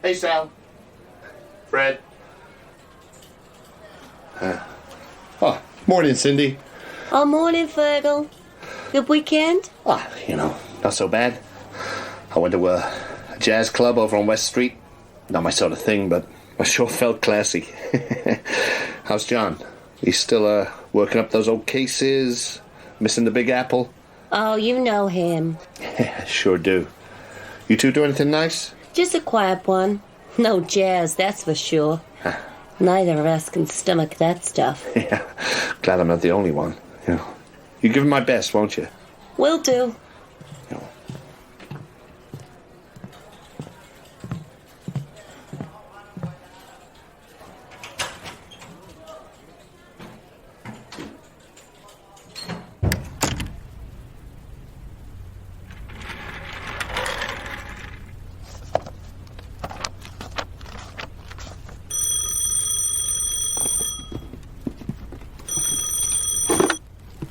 Hey, Sal. Fred. Morning, Cindy. Oh, morning, Fergal. Good weekend? Not so bad. I went to a jazz club over on West Street. Not my sort of thing, but I sure felt classy. How's John? He's still working up those old cases? Missing the Big Apple? Oh, you know him. Sure do. You two do anything nice? Just a quiet one. No jazz, that's for sure. Neither of us can stomach that stuff. Yeah, glad I'm not the only one. You give him my best, won't you? Will do.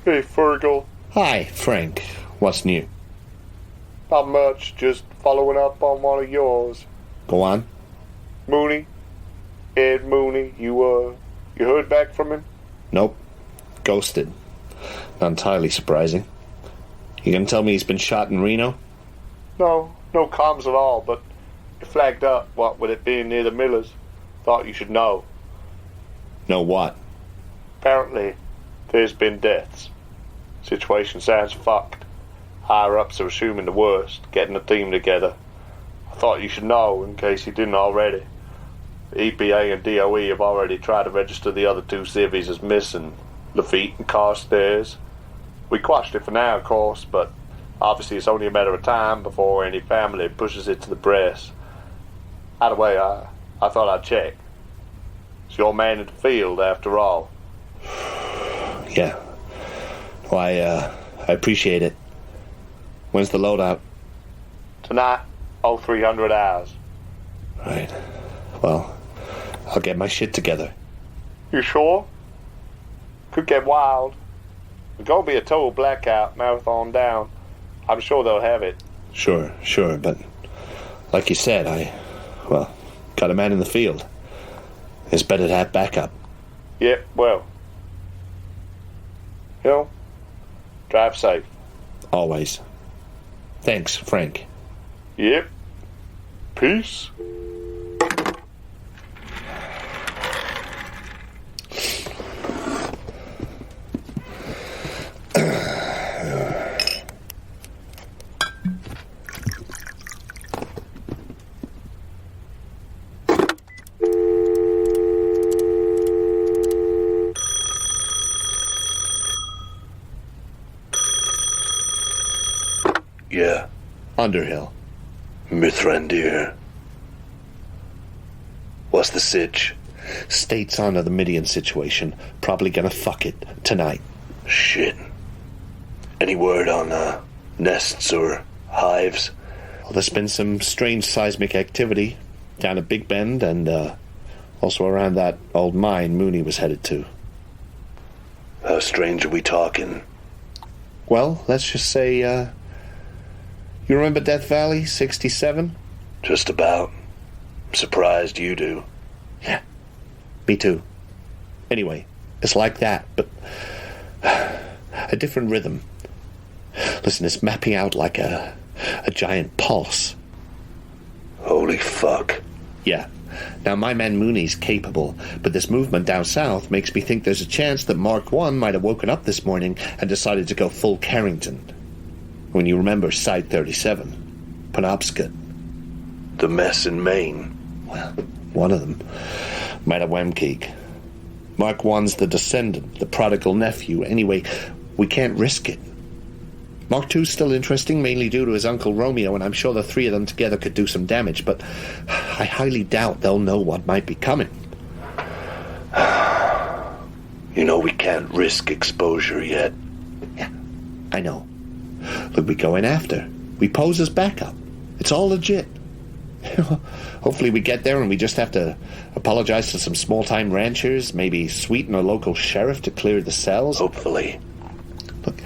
Hey, Fergal. Hi, Frank. What's new? Not much, just following up on one of yours. Go on. Mooney. Ed Mooney. You heard back from him? Nope. Ghosted. Not entirely surprising. You gonna tell me he's been shot in Reno? No comms at all, but it flagged up, what with it being near the Millers. Thought you should know. Know what? Apparently, there's been deaths. Situation sounds fucked. Higher-ups are assuming the worst, getting a team together. I thought you should know, in case you didn't already. The EPA and DOE have already tried to register the other two civvies as missing, Lafitte and Carstairs. We quashed it for now, of course, but obviously it's only a matter of time before any family pushes it to the press. Either way, I thought I'd check. It's your man in the field, after all. Yeah. Well, I appreciate it. When's the loadout? Tonight, 0300 hours. Right. Well, I'll get my shit together. You sure? Could get wild. There's gonna be a total blackout, marathon down. I'm sure they'll have it. Sure, but like you said, got a man in the field. It's better to have backup. Yep, well. Drive safe. Always. Thanks, Frank. Yep. Peace. Yeah. Underhill. Mithrandir. What's the sitch? State's onto the Midian situation. Probably gonna fuck it tonight. Shit. Any word on, nests or hives? Well, there's been some strange seismic activity down at Big Bend and, also around that old mine Mooney was headed to. How strange are we talking? Well, let's just say, you remember Death Valley, 67? Just about. I'm surprised you do. Yeah, me too. Anyway, it's like that, but a different rhythm. Listen, it's mapping out like a giant pulse. Holy fuck. Yeah. Now, my man Mooney's capable, but this movement down south makes me think there's a chance that Mark I might have woken up this morning and decided to go full Carrington. When you remember Site 37, Penobscot. The mess in Maine. Well, one of them might have Wemkeek. Mark I's the descendant, the prodigal nephew. Anyway, we can't risk it. Mark II's still interesting, mainly due to his Uncle Romeo, and I'm sure the three of them together could do some damage, but I highly doubt they'll know what might be coming. You know we can't risk exposure yet. Yeah, I know. Look, we go in after. We pose as backup. It's all legit. Hopefully we get there and we just have to apologize to some small-time ranchers, maybe sweeten a local sheriff to clear the cells. Hopefully. Look,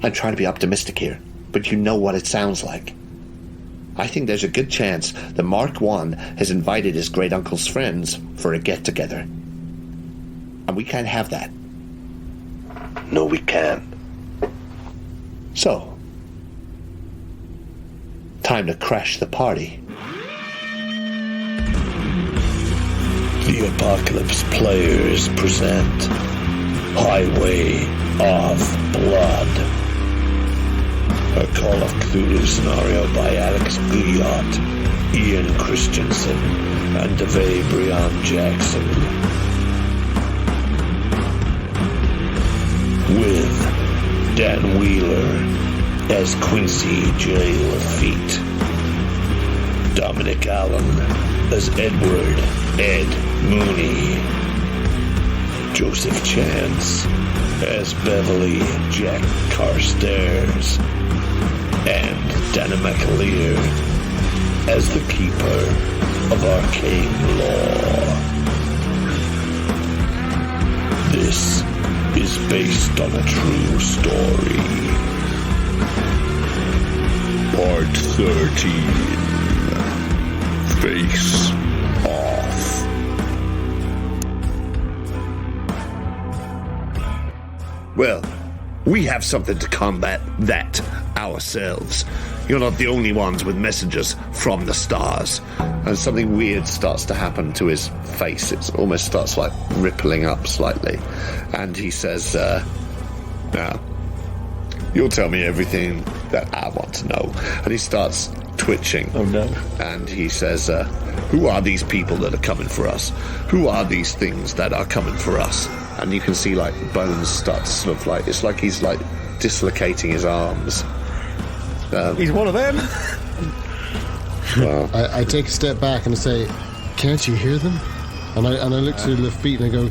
I'm trying to be optimistic here, but you know what it sounds like. I think there's a good chance that Mark I has invited his great-uncle's friends for a get-together. And we can't have that. No, we can't. So, time to crash the party. The Apocalypse Players present Highway of Blood. A Call of Cthulhu scenario by Alex Guillotte, Ian Christiansen, and Davae Breon Jaxson. With Dan Wheeler as Quincy J. Lafitte, Dominic Allen as Edward Ed Mooney, Joseph Chance as Beverley Jack Carstairs, and Danann McAleer as the Keeper of Arcane Law. This is based on a true story. Part 13. Face Off. Well, we have something to combat that ourselves. You're not the only ones with messages from the stars. And something weird starts to happen to his face. It almost starts like rippling up slightly. And he says, now, you'll tell me everything that I want to know. And he starts twitching. Oh no. And he says, who are these people that are coming for us? Who are these things that are coming for us? And you can see like bones start to sort of like, it's like he's like dislocating his arms. He's one of them. Well, I take a step back and I say, can't you hear them? And I look to Lafitte and I go,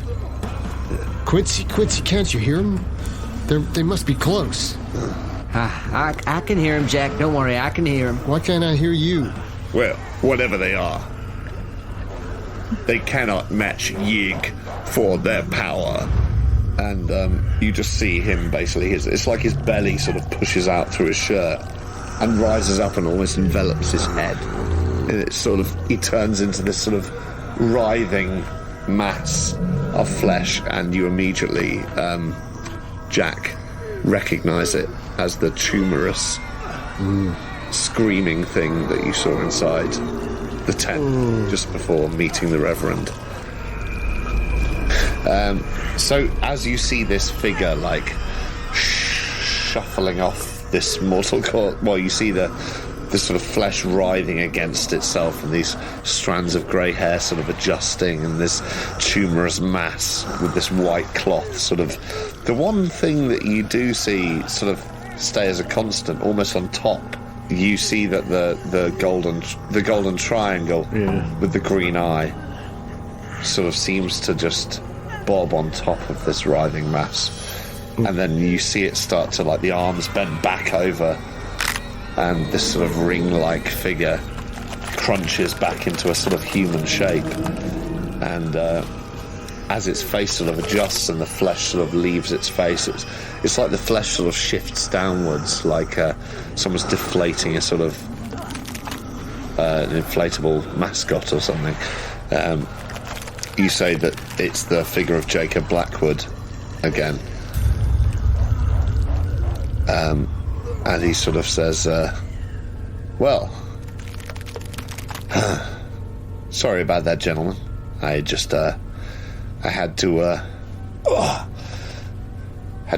Quincy, can't you hear them? They must be close. I can hear him, Jack. Don't worry, I can hear him. Why can't I hear you? well, whatever they are, they cannot match Yig for their power. And you just see him basically, it's like his belly sort of pushes out through his shirt and rises up and almost envelops his head. And it's sort of, he turns into this sort of writhing mass of flesh, and you immediately, Jack, recognize it as the tumorous, screaming thing that you saw inside the tent just before meeting the Reverend. So as you see this figure like shuffling off this mortal coil, well, you see the sort of flesh writhing against itself and these strands of grey hair sort of adjusting, and this tumorous mass with this white cloth sort of. The one thing that you do see sort of stay as a constant almost on top, you see that the golden triangle with the green eye sort of seems to just bob on top of this writhing mass, and then you see it start to, like, the arms bend back over, and this sort of ring-like figure crunches back into a sort of human shape, and as its face sort of adjusts and the flesh sort of leaves its face, it's like the flesh sort of shifts downwards, like someone's deflating a sort of an inflatable mascot or something. You say that it's the figure of Jacob Blackwood again. And he sort of says, well, sorry about that, gentlemen. I just, I had to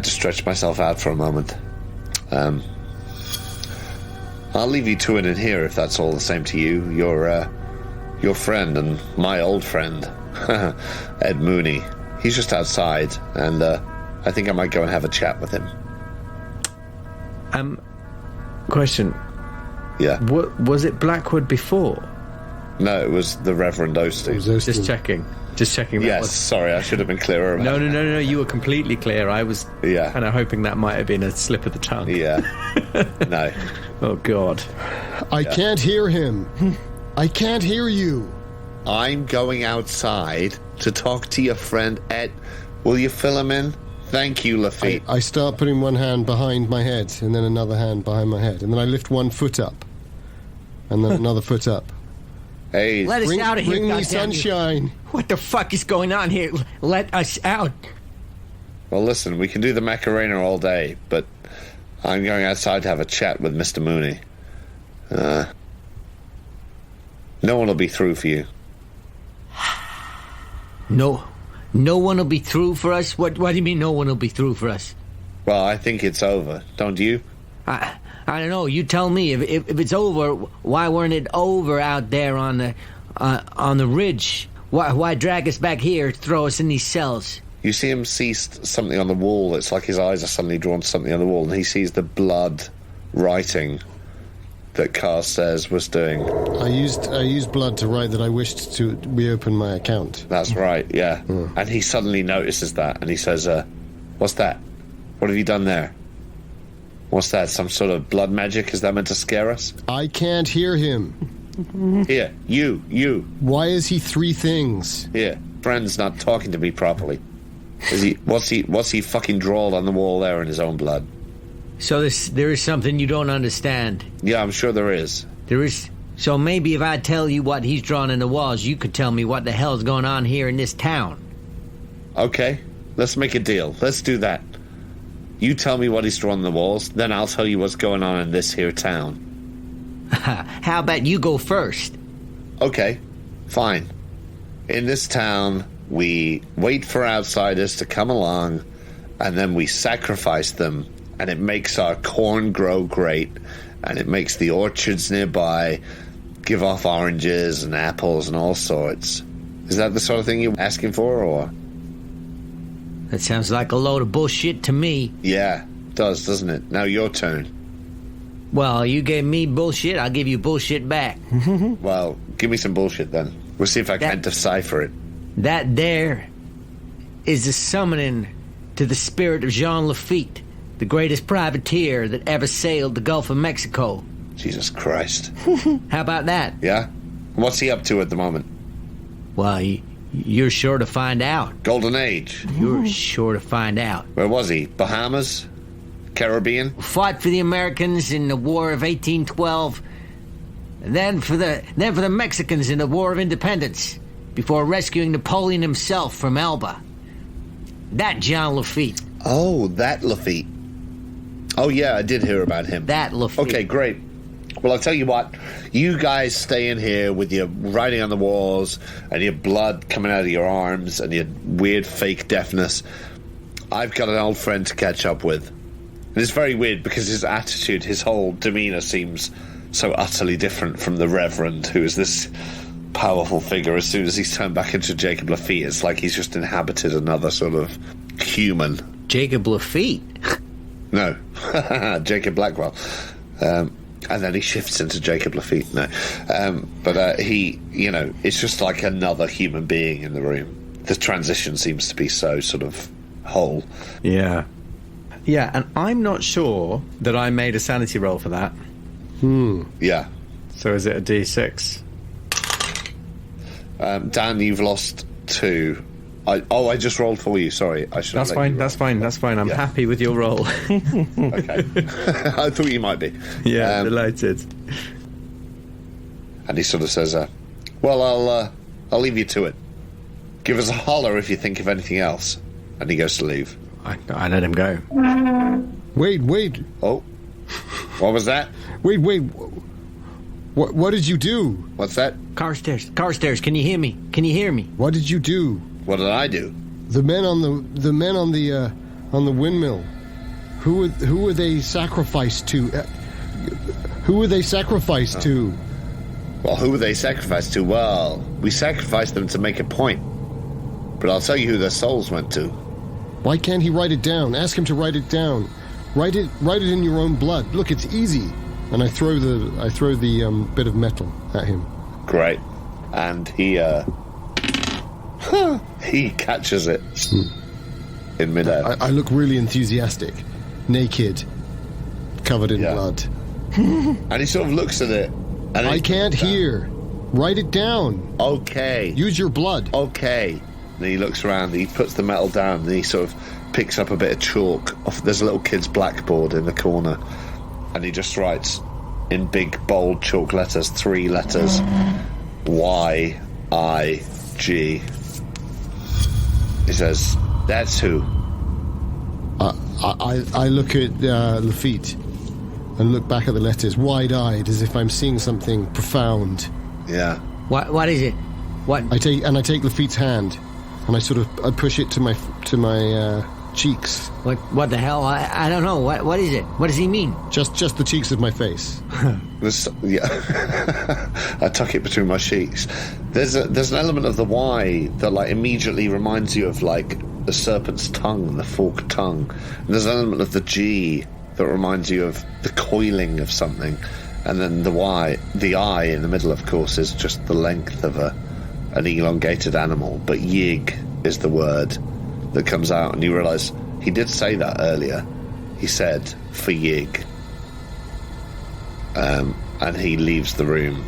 stretch myself out for a moment. I'll leave you to it in here if that's all the same to you. Your friend and my old friend, Ed Mooney, he's just outside, and I think I might go and have a chat with him. Question. Yeah. What was it? Blackwood before? No, it was the Reverend Osteen. Just checking. That Yes, was... sorry, I should have been clearer about No, you were completely clear. I was kind of hoping that might have been a slip of the tongue. Yeah. No. Oh, God. I can't hear him. I can't hear you. I'm going outside to talk to your friend Ed. Will you fill him in? Thank you, Lafitte. I start putting one hand behind my head and then another hand behind my head, and then I lift one foot up. and then another foot up. Hey, let us out of here, bring me goddamn sunshine. You. What the fuck is going on here? Let us out. Well, listen, we can do the Macarena all day, but I'm going outside to have a chat with Mr. Mooney. No one will be through for you. No one will be through for us? What do you mean no one will be through for us? Well, I think it's over, don't you? I don't know. You tell me. If it's over, why weren't it over out there on the ridge? Why drag us back here, throw us in these cells? You see him see something on the wall. It's like his eyes are suddenly drawn to something on the wall, and he sees the blood writing that Carstairs was doing. I used blood to write that I wished to reopen my account. That's right, yeah. And he suddenly notices that, and he says, what's that? What have you done there? What's that, some sort of blood magic? Is that meant to scare us? I can't hear him. Here, you. Why is he three things? Here, friend's not talking to me properly. What's he fucking drawled on the wall there in his own blood? So there is something you don't understand. Yeah, I'm sure there is. There is. So maybe if I tell you what he's drawn in the walls, you could tell me what the hell's going on here in this town. Okay, let's make a deal. Let's do that. You tell me what he's drawn on the walls, then I'll tell you what's going on in this here town. How about you go first? Okay, fine. In this town, we wait for outsiders to come along, and then we sacrifice them, and it makes our corn grow great, and it makes the orchards nearby give off oranges and apples and all sorts. Is that the sort of thing you're asking for, or...? That sounds like a load of bullshit to me. Yeah, it does, doesn't it? Now your turn. Well, you gave me bullshit, I'll give you bullshit back. Well, give me some bullshit then. We'll see if I can decipher it. That there is the summoning to the spirit of Jean Lafitte, the greatest privateer that ever sailed the Gulf of Mexico. Jesus Christ. How about that? Yeah? What's he up to at the moment? Well, you're sure to find out. Golden Age? You're sure to find out. Where was he? Bahamas? Caribbean? Fought for the Americans in the War of 1812, and then for the Mexicans in the War of Independence, before rescuing Napoleon himself from Elba. That Jean Lafitte. Oh, that Lafitte. Oh, yeah, I did hear about him. That Lafitte. Okay, great. Well, I'll tell you what. You guys stay in here with your writing on the walls and your blood coming out of your arms and your weird fake deafness. I've got an old friend to catch up with. And it's very weird because his attitude, his whole demeanour seems so utterly different from the Reverend, who is this powerful figure. As soon as he's turned back into Jacob Lafitte, it's like he's just inhabited another sort of human. Jacob Lafitte? No. Jacob Blackwell. And then he shifts into Jacob Lafitte. No. But he, it's just like another human being in the room. The transition seems to be so sort of whole. Yeah. Yeah, and I'm not sure that I made a sanity roll for that. Yeah. So is it a D6? Dan, you've lost 2. I just rolled for you. Sorry, I should. That's fine. That's fine. I'm happy with your roll. Okay. I thought you might be. Yeah, delighted. And he sort of says, "Well, I'll leave you to it. Give us a holler if you think of anything else." And he goes to leave. I let him go. Wait. Oh, what was that? Wait. What did you do? What's that? Carstairs, can you hear me? Can you hear me? What did you do? What did I do? The men on the windmill. Who were they sacrificed to? Who were they sacrificed to? Well, who were they sacrificed to? Well, we sacrificed them to make a point. But I'll tell you who their souls went to. Why can't he write it down? Ask him to write it down. Write it in your own blood. Look, it's easy. And I throw the bit of metal at him. Great. And he catches it in midair. I look really enthusiastic, naked, covered in blood. And he sort of looks at it. And I can't hear. Write it down. Okay. Use your blood. Okay. And he looks around, he puts the metal down, and he sort of picks up a bit of chalk. There's a little kid's blackboard in the corner, and he just writes, in big, bold chalk letters, 3 letters, Y-I-G. He says, "That's who." I look at Lafitte and look back at the letters, wide-eyed, as if I'm seeing something profound. Yeah. What is it? What? I take Lafitte's hand, and I push it to my cheeks. What the hell? I don't know. What is it? What does he mean? Just the cheeks of my face. I tuck it between my cheeks. There's an element of the Y that like immediately reminds you of like the serpent's tongue, the forked tongue. And there's an element of the G that reminds you of the coiling of something. And then the I in the middle, of course, is just the length of an elongated animal. But yig is the word that comes out, and you realise he did say that earlier. He said, "for yig." And he leaves the room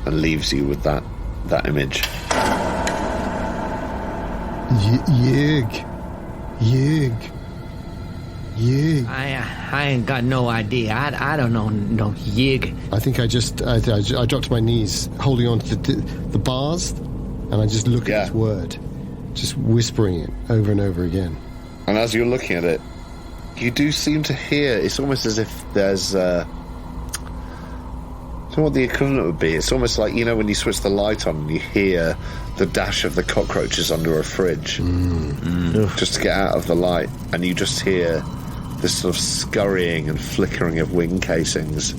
and leaves you with that image. Yig. I ain't got no idea. I don't know no yig. I think I dropped to my knees, holding on to the bars, and I just look at this word, just whispering it over and over again. And as you're looking at it, you do seem to hear. It's almost as if there's. I don't know what the equivalent would be. It's almost like, when you switch the light on and you hear the dash of the cockroaches under a fridge just to get out of the light, and you just hear this sort of scurrying and flickering of wing casings.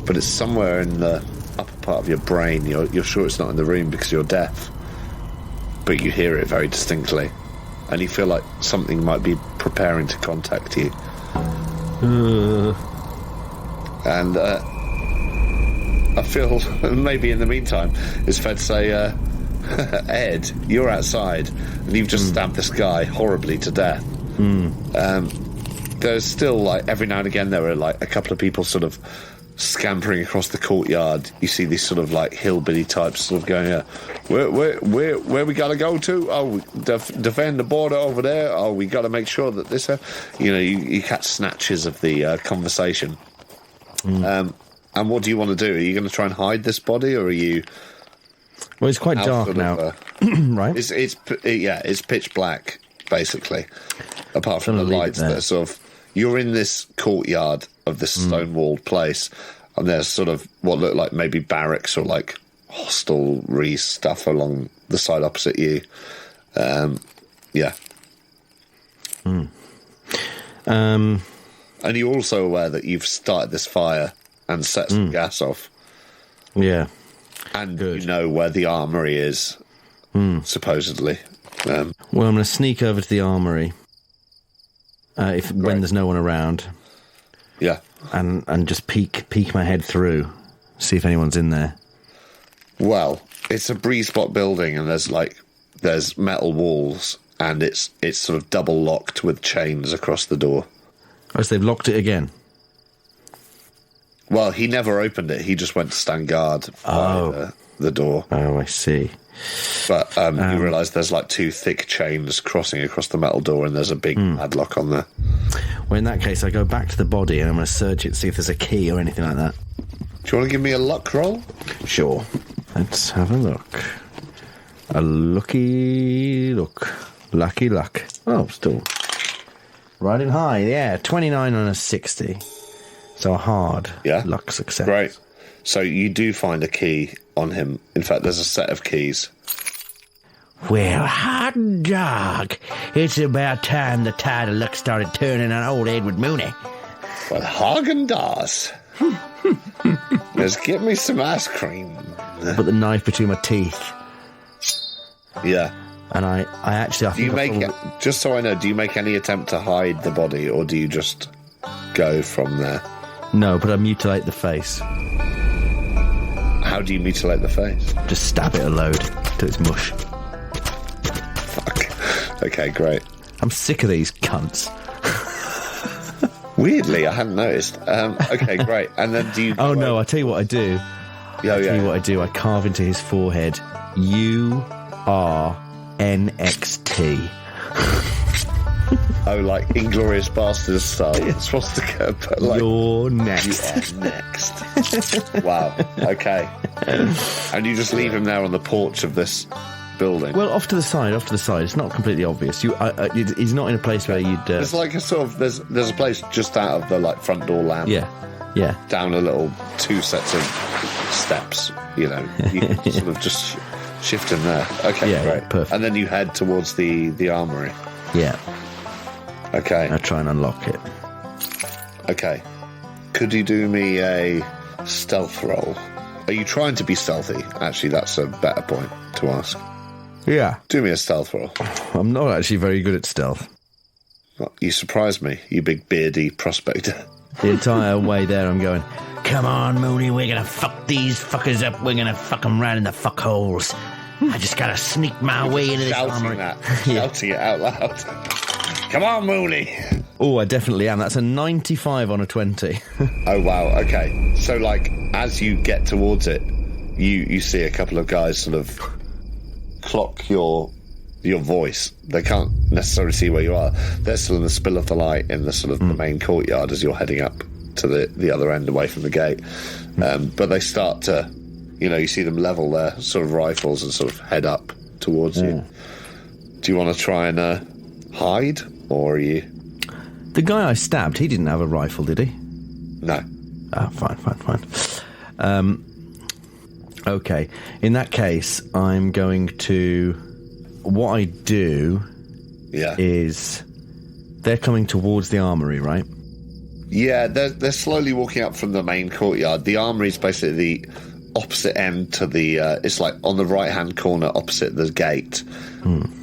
But it's somewhere in the upper part of your brain. You're sure it's not in the room because you're deaf, but you hear it very distinctly, and you feel like something might be preparing to contact you. And I feel maybe in the meantime it's fair to say, Ed, you're outside and you've just stabbed this guy horribly to death. There's still, like, every now and again there are like a couple of people sort of scampering across the courtyard. You see these sort of like hillbilly types sort of going, where we gotta go to? Oh, defend the border over there. Oh, we gotta make sure that this you catch snatches of the conversation. And what do you want to do? Are you going to try and hide this body, or are you? Well, it's quite dark now, right? It's pitch black, basically. Apart from the lights that are sort of, you're in this courtyard of this stone-walled place, and there's sort of what look like maybe barracks or like hostelry stuff along the side opposite you. And you're also aware that you've started this fire and set some gas off. Yeah. And you know where the armoury is, supposedly. Well, I'm going to sneak over to the armoury when there's no one around. Yeah. And just peek my head through, see if anyone's in there. Well, it's a breeze spot building, and there's metal walls, and it's sort of double locked with chains across the door. Oh, so they've locked it again? Well, he never opened it. He just went to stand guard by the door. Oh, I see. But you realise there's like 2 thick chains crossing across the metal door, and there's a big padlock on there. Well, in that case, I go back to the body and I'm going to search it, see if there's a key or anything like that. Do you want to give me a luck roll? Sure. Let's have a look. A lucky look. Lucky luck. Oh, still riding high. Yeah, 29 on a 60. So a hard luck success. Great. So you do find a key on him. In fact, there's a set of keys. Well, hot dog. It's about time the tide of luck started turning on old Edward Mooney. Well, Haagen-Dazs. Let's get me some ice cream. Put the knife between my teeth. Yeah. And I think do you just so I know, do you make any attempt to hide the body, or do you just go from there? No, but I mutilate the face. How do you mutilate the face? Just stab it a load till it's mush. Fuck. Okay, great. I'm sick of these cunts. Weirdly, I hadn't noticed. Okay, great. And then do you... Oh, no, I'll tell you what I do. I'll tell you what I do. I carve into his forehead, URNXT. Oh, like Inglourious Basterds style. Swastika, but like... You're next. You are next. Wow, okay. And you just leave him there on the porch of this building? Well, off to the side. It's not completely obvious. He's not in a place where you'd... There's like a sort of... There's a place just out of the, like, front door lamp. Yeah. Down a little 2 sets of steps, you know. You sort of just shift him there. Okay, great. Perfect. And then you head towards the armoury. Yeah. Okay. I'll try and unlock it. Okay. Could you do me a stealth roll? Are you trying to be stealthy? Actually, that's a better point to ask. Yeah. Do me a stealth roll. I'm not actually very good at stealth. Well, you surprised me, you big beardy prospector. The entire way there I'm going, come on, Mooney, we're going to fuck these fuckers up. We're going to fuck them right in the fuck holes. I just got to sneak my way into this armory. Shouting it out loud. Come on, Mooney. Oh, I definitely am. That's a 95 on a 20. Oh, wow. Okay. So, like, as you get towards it, you see a couple of guys sort of clock your voice. They can't necessarily see where you are. They're still in the spill of the light in the sort of the main courtyard as you're heading up to the other end away from the gate. But they start to, you see them level their sort of rifles and sort of head up towards you. Do you want to try and hide, or are you... The guy I stabbed, he didn't have a rifle, did he? No. Oh, fine. Okay. In that case, I'm going to... What I do is... They're coming towards the armoury, right? Yeah, they're slowly walking up from the main courtyard. The armoury is basically the opposite end to the... it's like on the right-hand corner opposite the gate.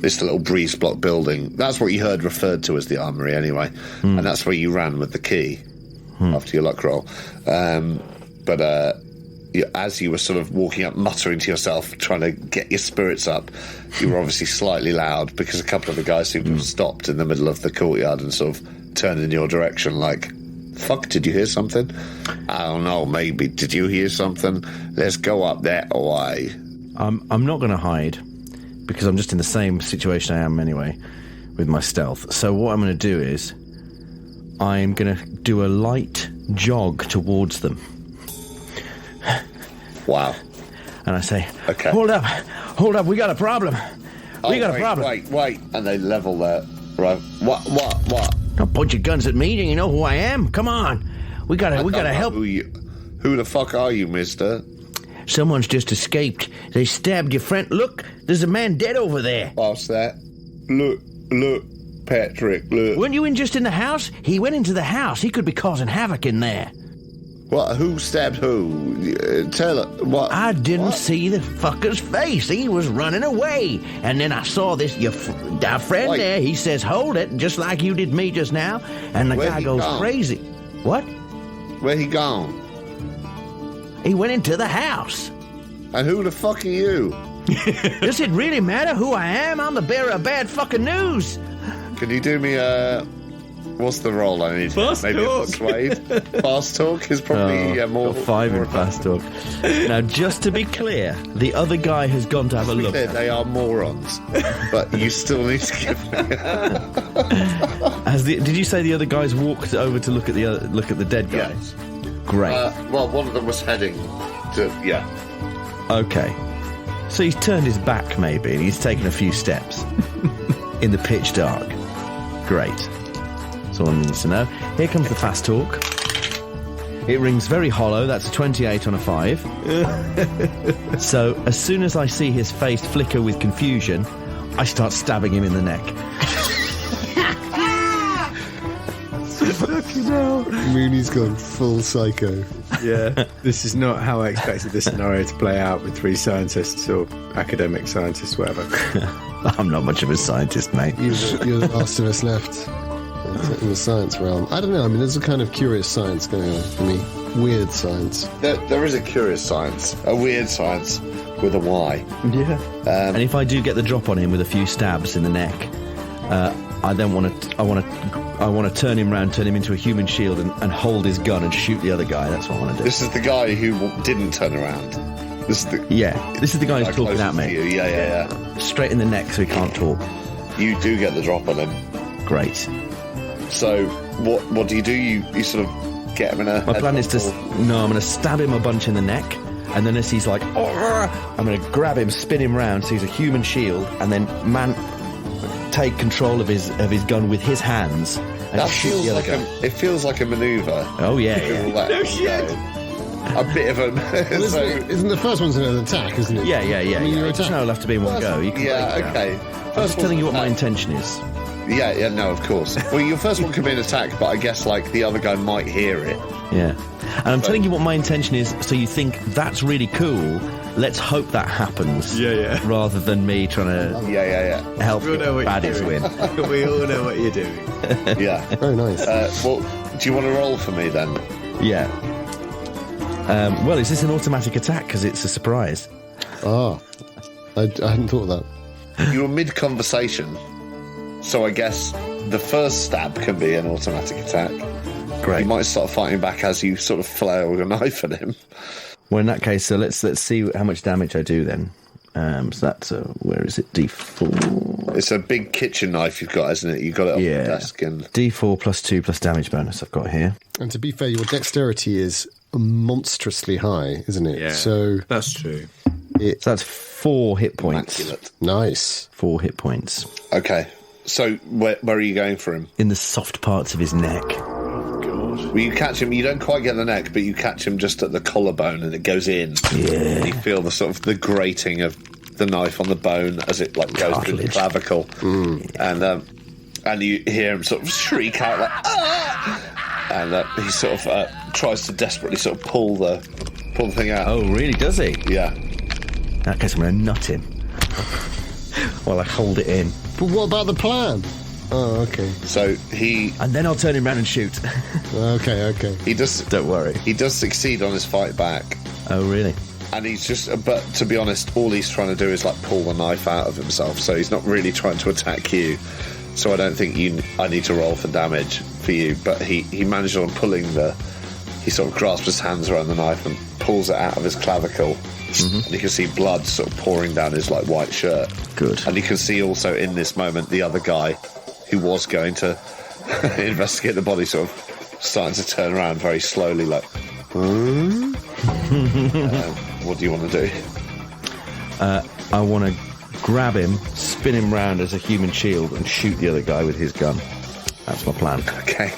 It's the little breeze block building. That's what you heard referred to as the armoury anyway. And that's where you ran with the key after your luck roll. But as you were sort of walking up, muttering to yourself, trying to get your spirits up, you were obviously slightly loud because a couple of the guys seemed to have stopped in the middle of the courtyard and sort of turned in your direction like, fuck, did you hear something? I don't know, maybe. Did you hear something? Let's go up that way. I'm not going to hide because I'm just in the same situation I am anyway with my stealth. So what I'm going to do is I'm going to do a light jog towards them. Wow. And I say, okay. Hold up, we got a problem. We got a problem. Wait. And they level their... Right. What? Don't point your guns at me. Do you know who I am? Come on. We gotta help. Who the fuck are you, mister? Someone's just escaped. They stabbed your friend. Look, there's a man dead over there. What's that? Look, Patrick, look. Weren't you just in the house? He went into the house. He could be causing havoc in there. What? Who stabbed who? Tell her. What? I didn't see the fucker's face. He was running away. And then I saw our friend there. He says, hold it, just like you did me just now. And the guy goes crazy. What? Where he gone? He went into the house. And who the fuck are you? Does it really matter who I am? I'm the bearer of bad fucking news. Can you do me what's the roll I need? Fast Maybe talk. Persuade. Fast talk is probably more... Got 5 in fast talk. Now, just to be clear, the other guy has gone to have a look. They are morons. But you still need to give me... Did you say the other guys walked over to look at the dead guy? Yes. Great. Well, one of them was heading to... Yeah. Okay. So he's turned his back, maybe, and he's taken a few steps in the pitch dark. Great. That's all I need to know. Here comes the fast talk. It rings very hollow. That's a 28 on a 5. So as soon as I see his face flicker with confusion, I start stabbing him in the neck. Mooney's gone full psycho. Yeah, this is not how I expected this scenario to play out with 3 scientists or academic scientists, whatever. I'm not much of a scientist, mate. You're the last of us left in the science realm. I don't know. I mean, there's a kind of curious science going on for me. Weird science. There is a curious science. A weird science with a Y. Yeah. And if I do get the drop on him with a few stabs in the neck, I want to turn him round, turn him into a human shield and hold his gun and shoot the other guy. That's what I want to do. This is the guy who didn't turn around. This is the guy who's talking at me. Yeah. Straight in the neck so he can't talk. You do get the drop on him. Great. So what do? You sort of get him in a... My plan is I'm going to stab him a bunch in the neck, and then as he's like, I'm going to grab him, spin him round so he's a human shield, and then take control of his gun with his hands and That shoot feels the other like guy. it feels like a manoeuvre. Oh, yeah. No shit. A bit of a... Isn't the first one's an attack, isn't it? Yeah. I mean, you're It doesn't all have to be in one go. You can break it down. okay. I'm just telling you what my intention is. Yeah, no, of course. Well, your first one could be an attack, but I guess, like, the other guy might hear it. Yeah. And I'm telling you what my intention is, so you think that's really cool. Let's hope that happens. Yeah. Rather than me trying to Yeah. help We all know what baddies you're win. doing. We all know what you're doing. Yeah. Very nice. Well, do you want to roll for me, then? Yeah. Well, is this an automatic attack? Because it's a surprise. I hadn't thought of that. You were mid-conversation, so I guess the first stab can be an automatic attack. Great. You might start fighting back as you sort of flail your knife at him. Well, in that case, so let's see how much damage I do then. So that's where is it? D4. It's a big kitchen knife you've got, isn't it? You've got it on the desk. And D4 plus 2 plus damage bonus I've got here. And to be fair, your dexterity is monstrously high, isn't it? Yeah, So that's true. So that's 4 hit points. Immaculate. Nice. 4 hit points. Okay, so where are you going for him? In the soft parts of his neck. Well, you catch him, you don't quite get the neck, but you catch him just at the collarbone and it goes in. Yeah. And you feel the sort of the grating of the knife on the bone as it like goes through the clavicle. And you hear him sort of shriek out like, ah! And he sort of tries to desperately sort of pull the thing out. Oh, really? Does he? Yeah. In that case, I'm going to nut him while I hold it in. But what about the plan? Oh, okay. So And then I'll turn him around and shoot. Okay. he does. Don't worry. He does succeed on his fight back. Oh, really? And he's just, but to be honest, all he's trying to do is like pull the knife out of himself. So he's not really trying to attack you. So I don't think I need to roll for damage for you. But he managed on pulling he sort of grasps his hands around the knife and pulls it out of his clavicle. And you can see blood sort of pouring down his like white shirt. Good. And you can see also in this moment the other guy who was going to investigate the body sort of starting to turn around very slowly like, what do you want to do? I want to grab him, spin him round as a human shield, and shoot the other guy with his gun. That's my plan. Okay.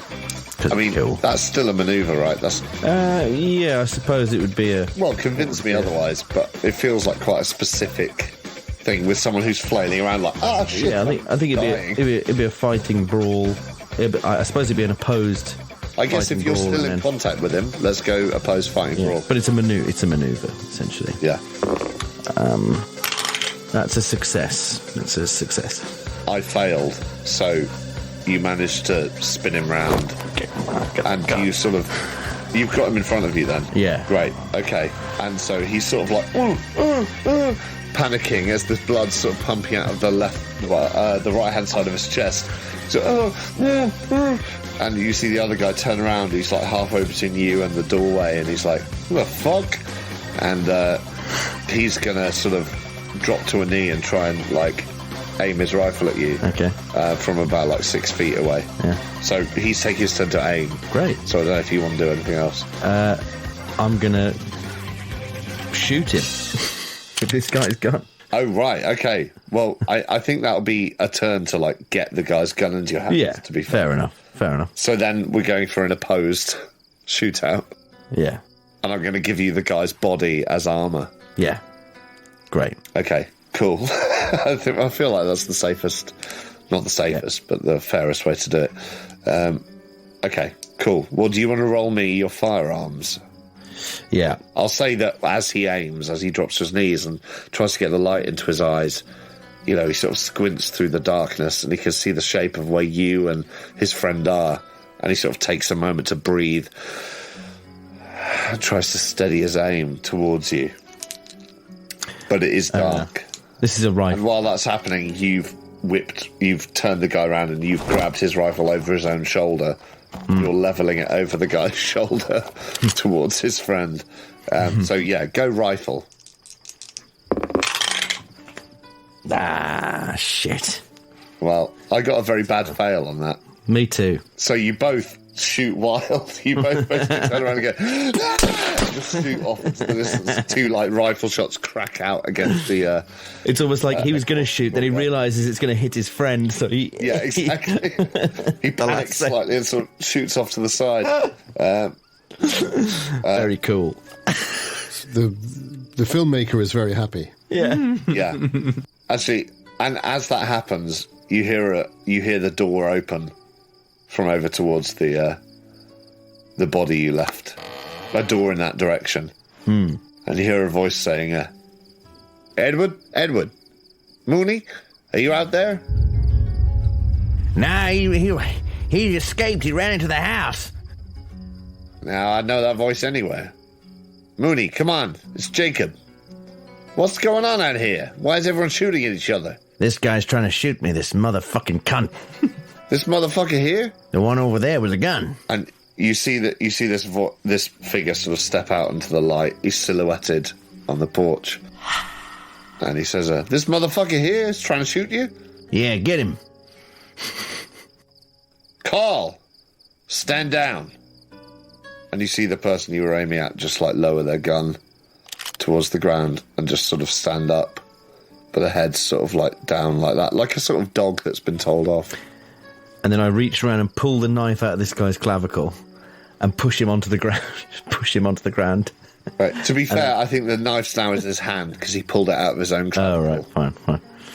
'Cause I mean, kill. that's still a manoeuvre, right? That's Yeah, I suppose it would be a... well, convince me otherwise, but it feels like quite a specific thing with someone who's flailing around like, ah, shit. Yeah, I think it'd be a fighting brawl. I suppose it'd be an opposed. I guess if you're still in contact with him, let's go opposed fighting brawl. But it's a maneuver, essentially. Yeah. That's a success. It's a success. I failed, so you managed to spin him round, and you've got him in front of you then. Yeah. Great. Okay. And so he's sort of like panicking as the blood's sort of pumping out of the right hand side of his chest. So and you see the other guy turn around. He's like halfway between you and the doorway, and he's like, "What the fuck?" And he's gonna sort of drop to a knee and try and like aim his rifle at you. Okay. From about like 6 feet away. Yeah. So he's taking his turn to aim. Great. So I don't know if you want to do anything else. I'm gonna shoot him with this guy's gun. Oh, right. Okay. Well, I think that'll be a turn to like get the guy's gun into your hands. Yeah. To be fair enough. So then we're going for an opposed shootout. Yeah. And I'm going to give you the guy's body as armor. Yeah. Great. Okay. Cool. I feel like that's the safest, not the safest, but the fairest way to do it. Okay. Cool. Well, do you want to roll me your firearms? Yeah. I'll say that as he aims, as he drops to his knees and tries to get the light into his eyes, you know, he sort of squints through the darkness and he can see the shape of where you and his friend are, and he sort of takes a moment to breathe and tries to steady his aim towards you. But it is dark. This is a rifle. And while that's happening, you've turned the guy around and you've grabbed his rifle over his own shoulder. You're levelling it over the guy's shoulder towards his friend. So, yeah, go rifle. Ah, shit. Well, I got a very bad fail on that. Me too. So you both shoot wild. You both basically turn around and go, "Ah!" and just shoot off into the distance. Two like rifle shots crack out against the. It's almost like he was going to shoot, then he realises it's going to hit his friend, so he. Yeah, exactly. He panics slightly and sort of shoots off to the side. Very cool. The filmmaker is very happy. Yeah. Yeah. Actually, and as that happens, you hear the door open from over towards the body you left. A door in that direction. And you hear a voice saying, Edward, Mooney, are you out there? Nah, he escaped. He ran into the house. Now, I know that voice anywhere. Mooney, come on, it's Jacob. What's going on out here? Why is everyone shooting at each other? This guy's trying to shoot me, this motherfucking cunt. This motherfucker here? The one over there with a gun. And you see this figure sort of step out into the light. He's silhouetted on the porch. And he says, this motherfucker here is trying to shoot you? Yeah, get him. Carl, stand down. And you see the person you were aiming at just like lower their gun towards the ground and just sort of stand up, but the head's sort of like down like that, like a sort of dog that's been told off. And then I reach around and pull the knife out of this guy's clavicle and push him onto the ground. Right. To be fair, I think the knife's now in his hand because he pulled it out of his own clavicle. Oh, right,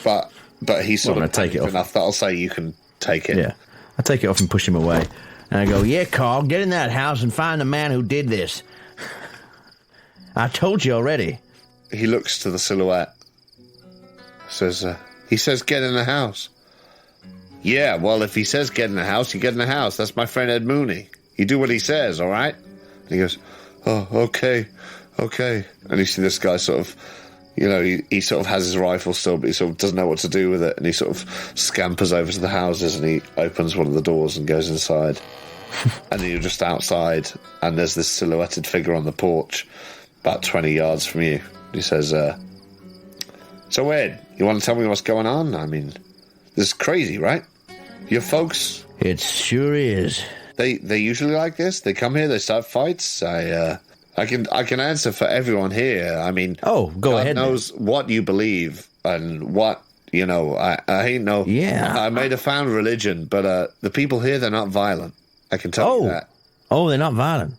fine. But he's sort of take it off enough that I'll say you can take it. Yeah, I take it off and push him away. And I go, yeah, Carl, get in that house and find the man who did this. I told you already. He looks to the silhouette. He says, get in the house. Yeah, well, if he says get in the house, you get in the house. That's my friend Ed Mooney. You do what he says, all right? And he goes, oh, okay. And you see this guy sort of, he sort of has his rifle still, but he sort of doesn't know what to do with it. And he sort of scampers over to the houses and he opens one of the doors and goes inside. And then you're just outside and there's this silhouetted figure on the porch about 20 yards from you. He says, so Ed, you want to tell me what's going on? I mean, this is crazy, right? Your folks? It sure is. They usually like this? They come here, they start fights? I can answer for everyone here. I mean, go ahead. God knows what you believe and what, I ain't no... Yeah. I may have found religion, but the people here, they're not violent. I can tell you that. Oh, they're not violent.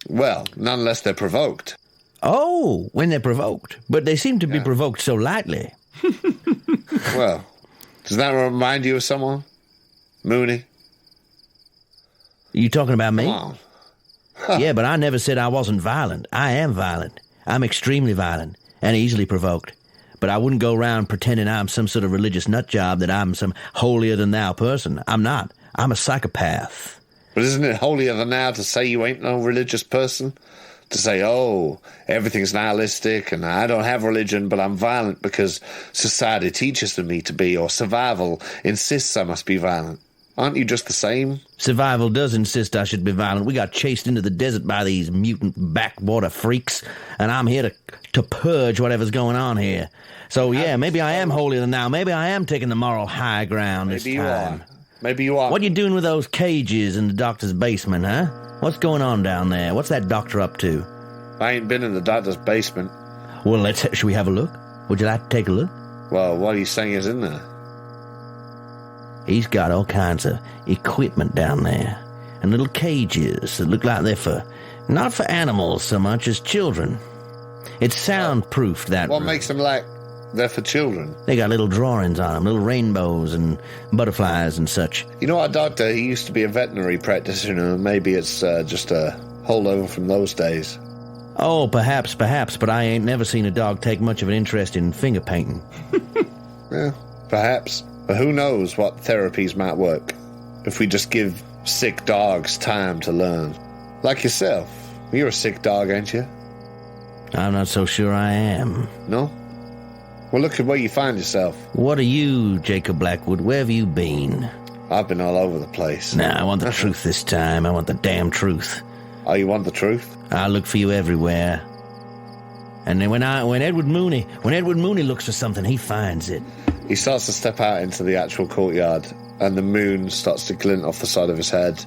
Well, not unless they're provoked. Oh, when they're provoked. But they seem to be provoked so lightly. Well, does that remind you of someone? Mooney? Are you talking about me? Come on. Yeah, but I never said I wasn't violent. I am violent. I'm extremely violent and easily provoked. But I wouldn't go around pretending I'm some sort of religious nutjob, that I'm some holier-than-thou person. I'm not. I'm a psychopath. But isn't it holier than thou to say you ain't no religious person? To say, everything's nihilistic and I don't have religion, but I'm violent because society teaches me to be, or survival insists I must be violent. Aren't you just the same? Survival does insist I should be violent. We got chased into the desert by these mutant backwater freaks, and I'm here to purge whatever's going on here. So, yeah, maybe I am holier than thou. Maybe I am taking the moral high ground this time. Maybe you are. What are you doing with those cages in the doctor's basement, huh? What's going on down there? What's that doctor up to? I ain't been in the doctor's basement. Well, should we have a look? Would you like to take a look? Well, what are you saying is in there? He's got all kinds of equipment down there. And little cages that look like they're not for animals so much as children. It's soundproofed, that What room. makes them like they're for children? They got little drawings on them, little rainbows and butterflies and such. You know, our doctor, he used to be a veterinary practitioner. Maybe it's just a holdover from those days. Oh, perhaps, but I ain't never seen a dog take much of an interest in finger painting. Yeah, perhaps. But who knows what therapies might work if we just give sick dogs time to learn. Like yourself. You're a sick dog, ain't you? I'm not so sure I am. No? Well, look at where you find yourself. What are you, Jacob Blackwood? Where have you been? I've been all over the place. Nah, I want the truth this time. I want the damn truth. Oh, you want the truth? I'll look for you everywhere. And then when Edward Mooney looks for something, he finds it. He starts to step out into the actual courtyard, and the moon starts to glint off the side of his head.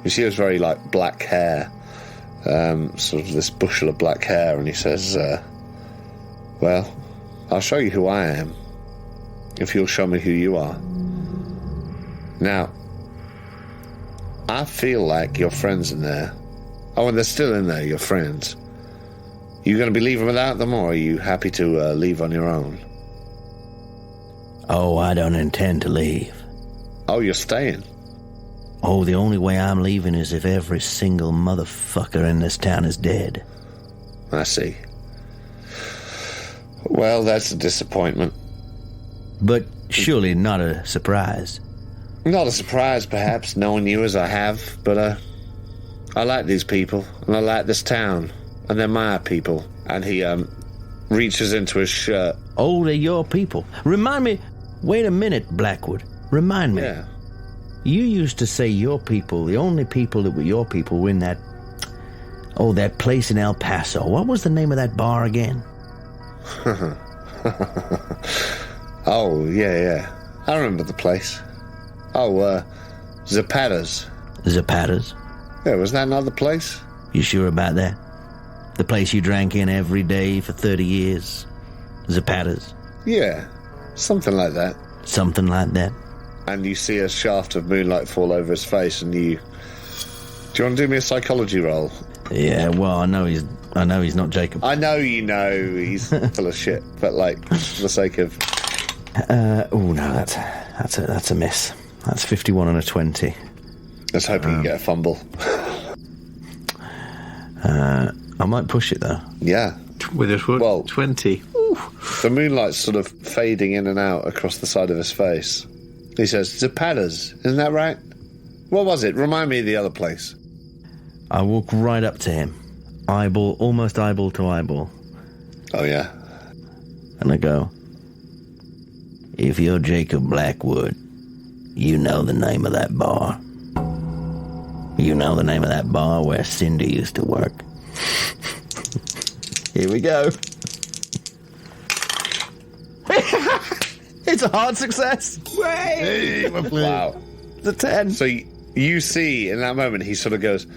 You see his very, like, black hair, sort of this bushel of black hair, and he says, well, I'll show you who I am, if you'll show me who you are. Now, I feel like your friends in there. Oh, and they're still in there, your friends. You going to be leaving without them, or are you happy to leave on your own? Oh, I don't intend to leave. Oh, you're staying? Oh, the only way I'm leaving is if every single motherfucker in this town is dead. I see. Well, that's a disappointment. But surely not a surprise. Not a surprise, perhaps, knowing you as I have, but I like these people, and I like this town, and they're my people. And he reaches into his shirt. Oh, they're your people. Remind me... Wait a minute, Blackwood. Remind me. Yeah. You used to say your people, the only people that were your people were in that... Oh, that place in El Paso. What was the name of that bar again? Oh, yeah. I remember the place. Oh, Zapata's. Zapata's? Yeah, was that another place? You sure about that? The place you drank in every day for 30 years? Zapata's? Yeah, something like that. Something like that. And you see a shaft of moonlight fall over his face, and you... Do you want to do me a psychology roll? Yeah, well, I know he's not Jacob. I know you know he's full of shit, but, like, for the sake of... Oh, no, that's a miss. That's 51 and a 20. Let's hope you can get a fumble. I might push it, though. Yeah. With a 20. The moonlight's sort of fading in and out across the side of his face. He says, Zapata's, isn't that right? What was it? Remind me of the other place. I walk right up to him. Almost eyeball to eyeball. Oh, yeah? And I go, if you're Jacob Blackwood, you know the name of that bar. You know the name of that bar where Cindy used to work. Here we go. It's a hard success. Hey, Wow. It's a 10. So you see, in that moment, he sort of goes,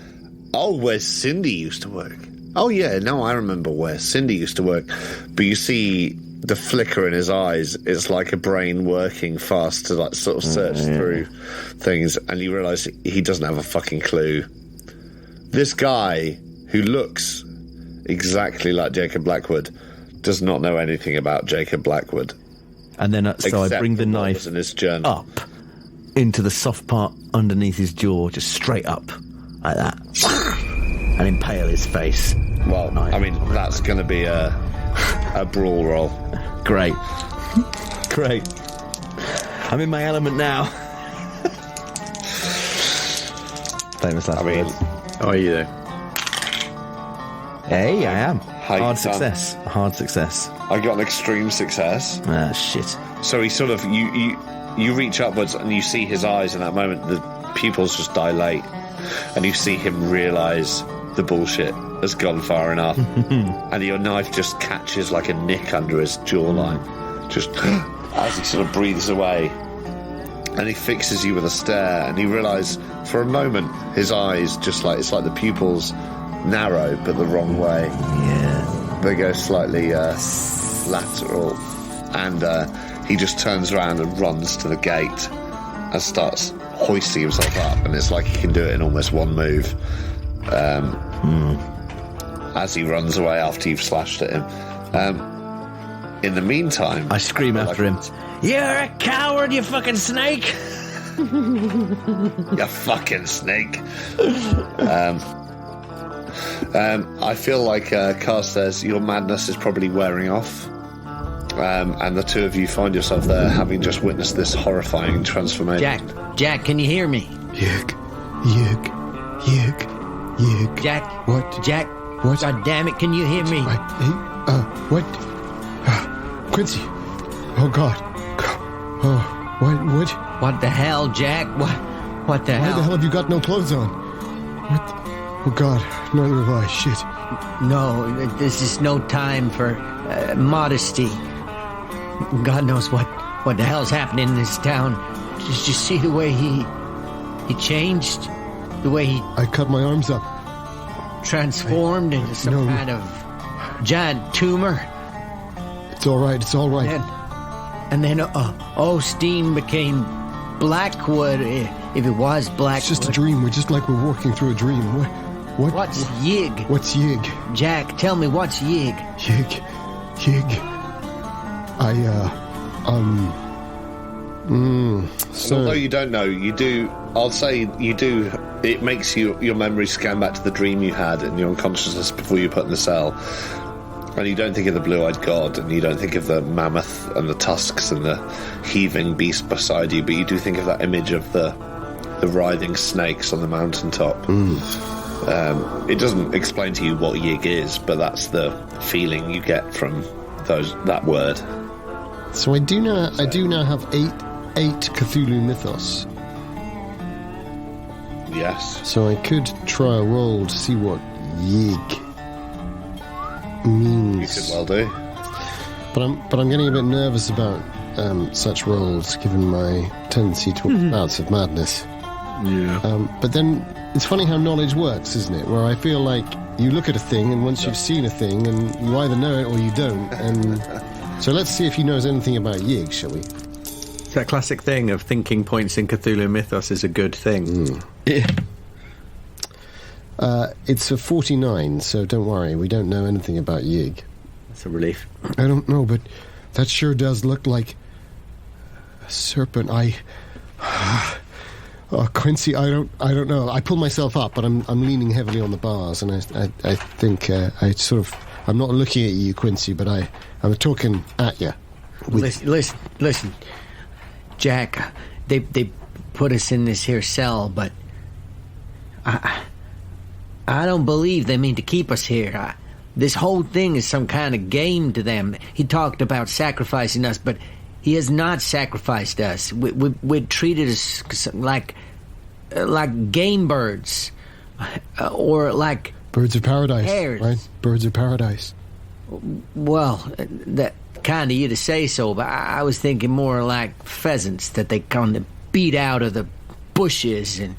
oh, where Cindy used to work. Oh, yeah, no, I remember where Cindy used to work. But you see the flicker in his eyes. It's like a brain working fast to, like, sort of search through things. And you realise he doesn't have a fucking clue. This guy, who looks exactly like Jacob Blackwood, does not know anything about Jacob Blackwood. And then, so I bring the knife in his journey up into the soft part underneath his jaw, just straight up, like that, and impale his face. Well, I mean, that's going to be a brawl roll. Great. I'm in my element now. Famous last words. How are you there? Hey, I am. Hard done? success. I got an extreme success. Ah, shit. So he sort of, you reach upwards and you see his eyes in that moment, the pupils just dilate, and you see him realise the bullshit has gone far enough. And your knife just catches like a nick under his jawline, just as he sort of breathes away. And he fixes you with a stare, and you realise for a moment his eyes just like, it's like the pupils narrow but the wrong way. Yeah. They go slightly lateral, and he just turns around and runs to the gate and starts hoisting himself up, and it's like he can do it in almost one move. As he runs away after you've slashed at him. In the meantime, I scream after him, "You're a coward, you fucking snake!" You fucking snake. I feel like, Carstairs, your madness is probably wearing off. And the two of you find yourself there, having just witnessed this horrifying transformation. Jack, can you hear me? Yuck. Jack? What? Jack? What? God damn it, can you hear me? What? Quincy. Oh, God. Oh, what? What the hell, Jack? What the Why hell? the hell have you got no clothes on? What? Oh, God. Neither have I. Shit. No, this is no time for modesty. God knows what the hell's happening in this town. Did you see the way he changed? The way he I cut my arms up. transformed into some No. kind of giant tumor? It's all right. It's all right. And then Steam became Blackwood, if it was Blackwood. It's just a dream. We're just like we're walking through a dream. What's Yig? What's Yig? Jack, tell me, what's Yig? Yig. So, although you don't know, you do. I'll say you do. It makes your memory scan back to the dream you had in your unconsciousness before you put in the cell, and you don't think of the blue-eyed god, and you don't think of the mammoth and the tusks and the heaving beast beside you, but you do think of that image of the writhing snakes on the mountaintop. It doesn't explain to you what Yig is, but that's the feeling you get from that word. So I do now have eight Cthulhu mythos. Yes. So I could try a roll to see what Yig means. You could well do. But I'm getting a bit nervous about such rolls, given my tendency to bouts of madness. Yeah. But then it's funny how knowledge works, isn't it? Where I feel like you look at a thing, and once you've seen a thing, and you either know it or you don't. And so let's see if he knows anything about Yig, shall we? It's that classic thing of thinking points in Cthulhu mythos is a good thing. Yeah. It's a 49, so don't worry, we don't know anything about Yig. That's a relief. I don't know, but that sure does look like a serpent. Quincy, I don't know. I pull myself up, but I'm leaning heavily on the bars, and I think I'm not looking at you, Quincy, but I'm talking at you. Listen, Jack. They put us in this here cell, but I don't believe they mean to keep us here. This whole thing is some kind of game to them. He talked about sacrificing us, but he has not sacrificed us. We're treated as like game birds, or like birds of paradise, hares. Right? Birds of paradise. Well, that kind of you to say so, but I was thinking more like pheasants that they come to beat out of the bushes and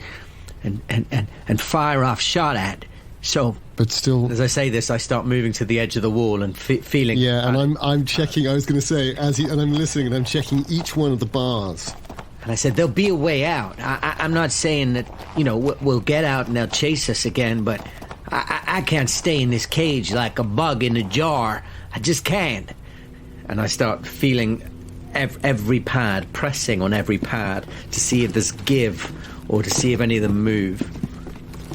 fire off shot at. So, but still, as I say this, I start moving to the edge of the wall and feeling. Yeah, and I'm checking. I was going to say and I'm listening, and I'm checking each one of the bars. And I said, there'll be a way out. I'm not saying that we'll get out and they'll chase us again, but I can't stay in this cage like a bug in a jar. I just can't. And I start feeling every pad, pressing on every pad to see if there's give or to see if any of them move.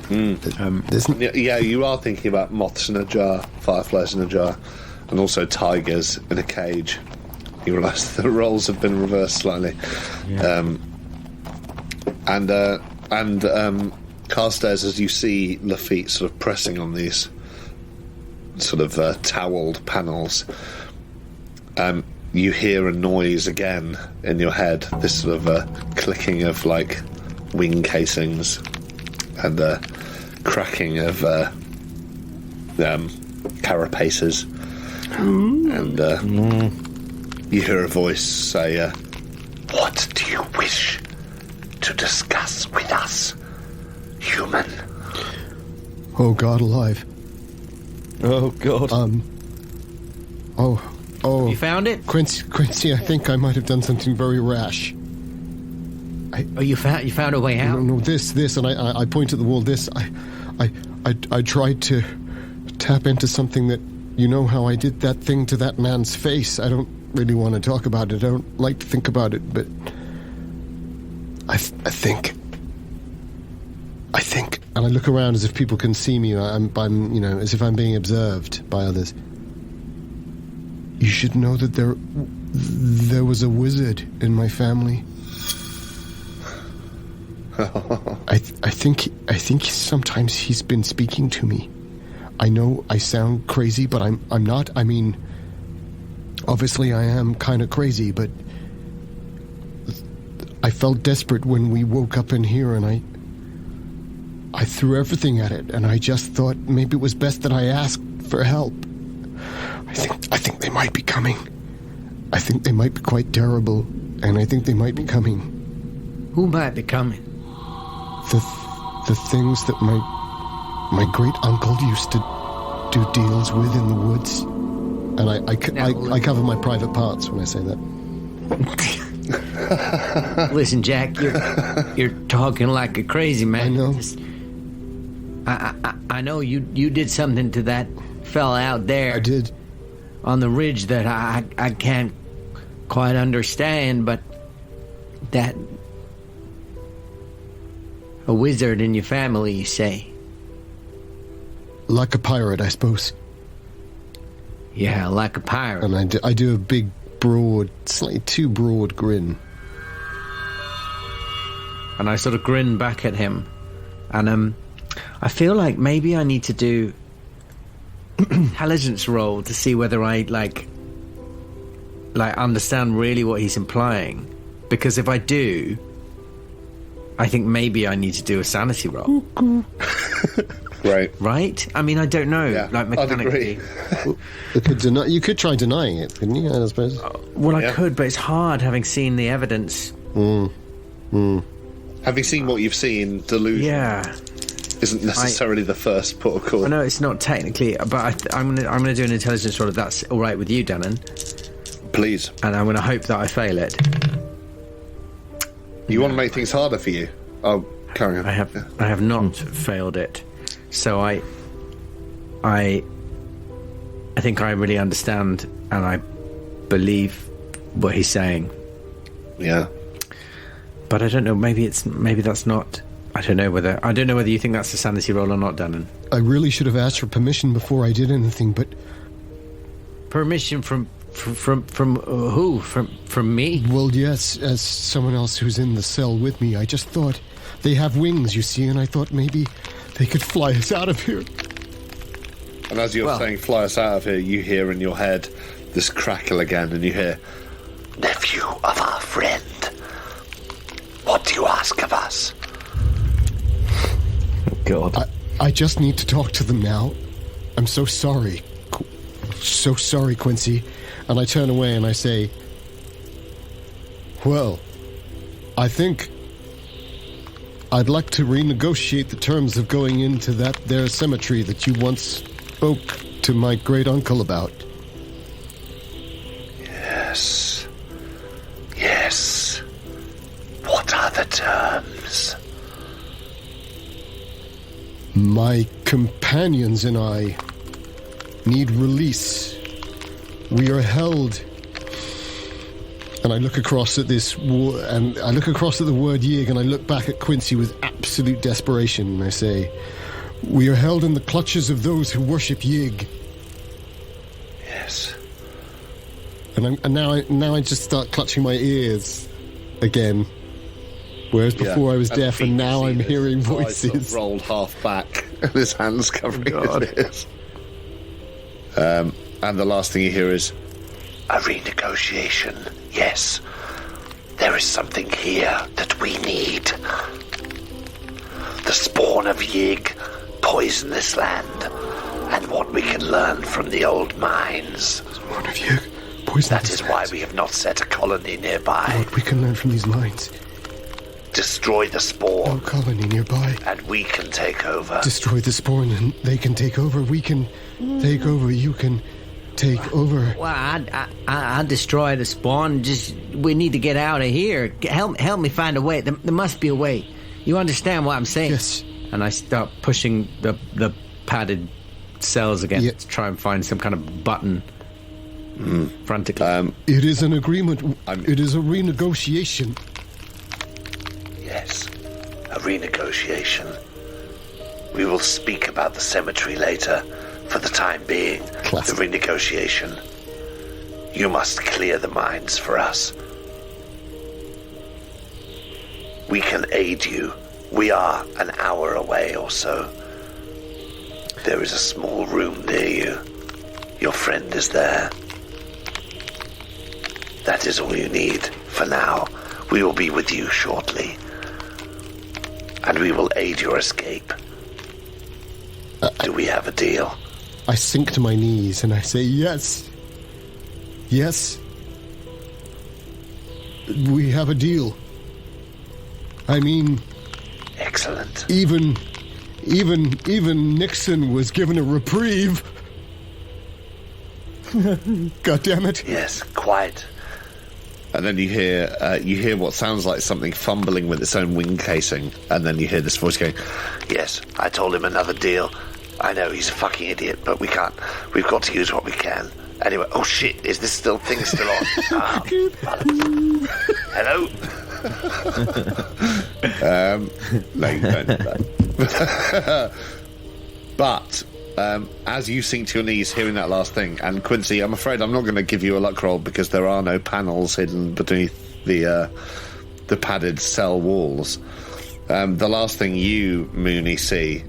Yeah, you are thinking about moths in a jar, fireflies in a jar, and also tigers in a cage. You realise the roles have been reversed slightly. Yeah. And Carstairs, as you see Lafitte sort of pressing on these sort of towelled panels, you hear a noise again in your head, this sort of clicking of like wing casings and cracking of carapaces. And you hear a voice say, "What do you wish to discuss with us, human?" Oh, God alive. Oh, God. Oh. You found it? Quincy, I think I might have done something very rash. You found a way out? No, this, and I point at the wall, this. I tried to tap into something that, you know how I did that thing to that man's face. I don't really want to talk about it. I don't like to think about it, but I think, and I look around as if people can see me. I'm as if I'm being observed by others. You should know that there was a wizard in my family. I think sometimes he's been speaking to me. I know I sound crazy, but I'm not. I mean, obviously I am kind of crazy, but I felt desperate when we woke up in here, and I threw everything at it, and I just thought maybe it was best that I asked for help. I think they might be coming. I think they might be quite terrible, and I think they might be coming. Who might be coming? The things that my great uncle used to do deals with in the woods. And I cover my private parts when I say that. Listen, Jack, you're talking like a crazy man. I know. I know you did something to that fella out there. I did. On the ridge that I can't quite understand, but that... A wizard in your family, you say? Like a pirate, I suppose. Yeah, like a pirate. And I do a big, broad, slightly too broad grin. And I sort of grin back at him. And I feel like maybe I need to do intelligence roll to see whether I like understand really what he's implying. Because if I do, I think maybe I need to do a sanity roll. Right? I mean, I don't know. Yeah, like mechanically. You could try denying it, couldn't you? I suppose. I could, but it's hard having seen the evidence. Having seen what you've seen, delusion isn't necessarily the first port of call. I know it's not technically, but I'm gonna do an intelligence roll if that's all right with you, Danann. Please. And I'm gonna hope that I fail it. You want to make things harder for you? Oh, carry on. I have not failed it, so I think I really understand and I believe what he's saying. Yeah. But I don't know. Maybe that's not. I don't know whether you think that's a sanity roll or not, Danann. I really should have asked for permission before I did anything, but permission from who? From me? Well, yes, as someone else who's in the cell with me. I just thought they have wings, you see, and I thought maybe they could fly us out of here. And as you're saying, fly us out of here, you hear in your head this crackle again, and you hear, nephew of our friend, what do you ask of us? God. I just need to talk to them now. I'm so sorry. So sorry, Quincy. And I turn away and I say, well, I think I'd like to renegotiate the terms of going into that there cemetery that you once spoke to my great uncle about. Yes. Yes. What are the terms? My companions and I need release. We are held. And I look across at the word Yig, and I look back at Quincy with absolute desperation, and I say, we are held in the clutches of those who worship Yig. Yes. And now I just start clutching my ears again. Whereas before I was deaf, and now I'm hearing voices. Rolled half back, and his hands covering his ears. And the last thing you hear is, a renegotiation, yes. There is something here that we need. The spawn of Yig poison this land, and what we can learn from the old mines. Spawn of Yig poison That is why we have not set a colony nearby. What we can learn from these mines. Destroy the spawn. No colony nearby. And we can take over. Destroy the spawn and they can take over. We can take over. You can take over. Well, I destroy the spawn. We need to get out of here. Help me find a way. There must be a way. You understand what I'm saying? Yes. And I start pushing the padded cells again to try and find some kind of button. Frantically. It is an agreement. It is a renegotiation. Yes, a renegotiation. We will speak about the cemetery later. For the time being, Classic. The renegotiation. You must clear the mines for us. We can aid you. We are an hour away or so. There is a small room near you. Your friend is there. That is all you need for now. We will be with you shortly. And we will aid your escape. Do we have a deal? I sink to my knees and I say, yes. Yes. We have a deal. I mean, Excellent. even Nixon was given a reprieve. God damn it. Yes, quiet. And then you hear what sounds like something fumbling with its own wing casing, and then you hear this voice going, Yes, I told him another deal. I know he's a fucking idiot, but we can't. We've got to use what we can. Anyway, oh shit, is this thing still on? Bollocks. Hello? no, you don't. But as you sink to your knees hearing that last thing, and Quincy, I'm afraid I'm not going to give you a luck roll because there are no panels hidden beneath the padded cell walls. The last thing you, Mooney, see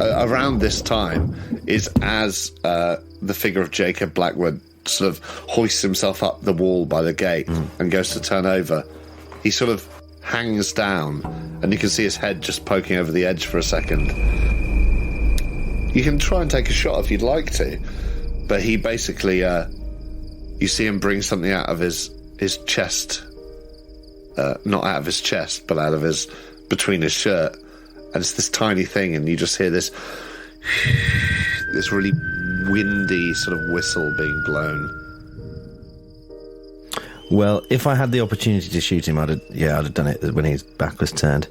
around this time is as the figure of Jacob Blackwood sort of hoists himself up the wall by the gate and goes to turn over. He sort of hangs down, and you can see his head just poking over the edge for a second. You can try and take a shot if you'd like to, but he basically, you see him bring something out of his chest, not out of his chest, but out of between his shirt, and it's this tiny thing, and you just hear this really windy sort of whistle being blown. Well, if I had the opportunity to shoot him, I'd have done it when his back was turned.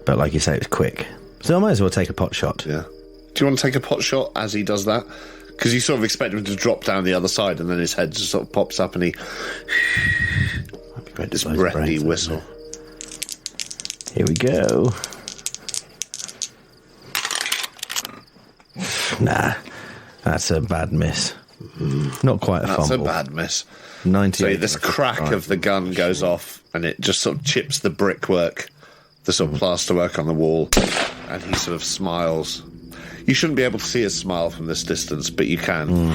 But like you say, it was quick. So I might as well take a pot shot. Yeah. Do you want to take a pot shot as he does that? Because you sort of expect him to drop down the other side, and then his head just sort of pops up, and he... this breathy whistle. Here we go. Nah, that's a bad miss. Not quite a fumble. That's a bad miss. 98. So this crack of the gun goes off, and it just sort of chips the brickwork, the sort of plasterwork on the wall, and he sort of smiles. You shouldn't be able to see his smile from this distance, but you can,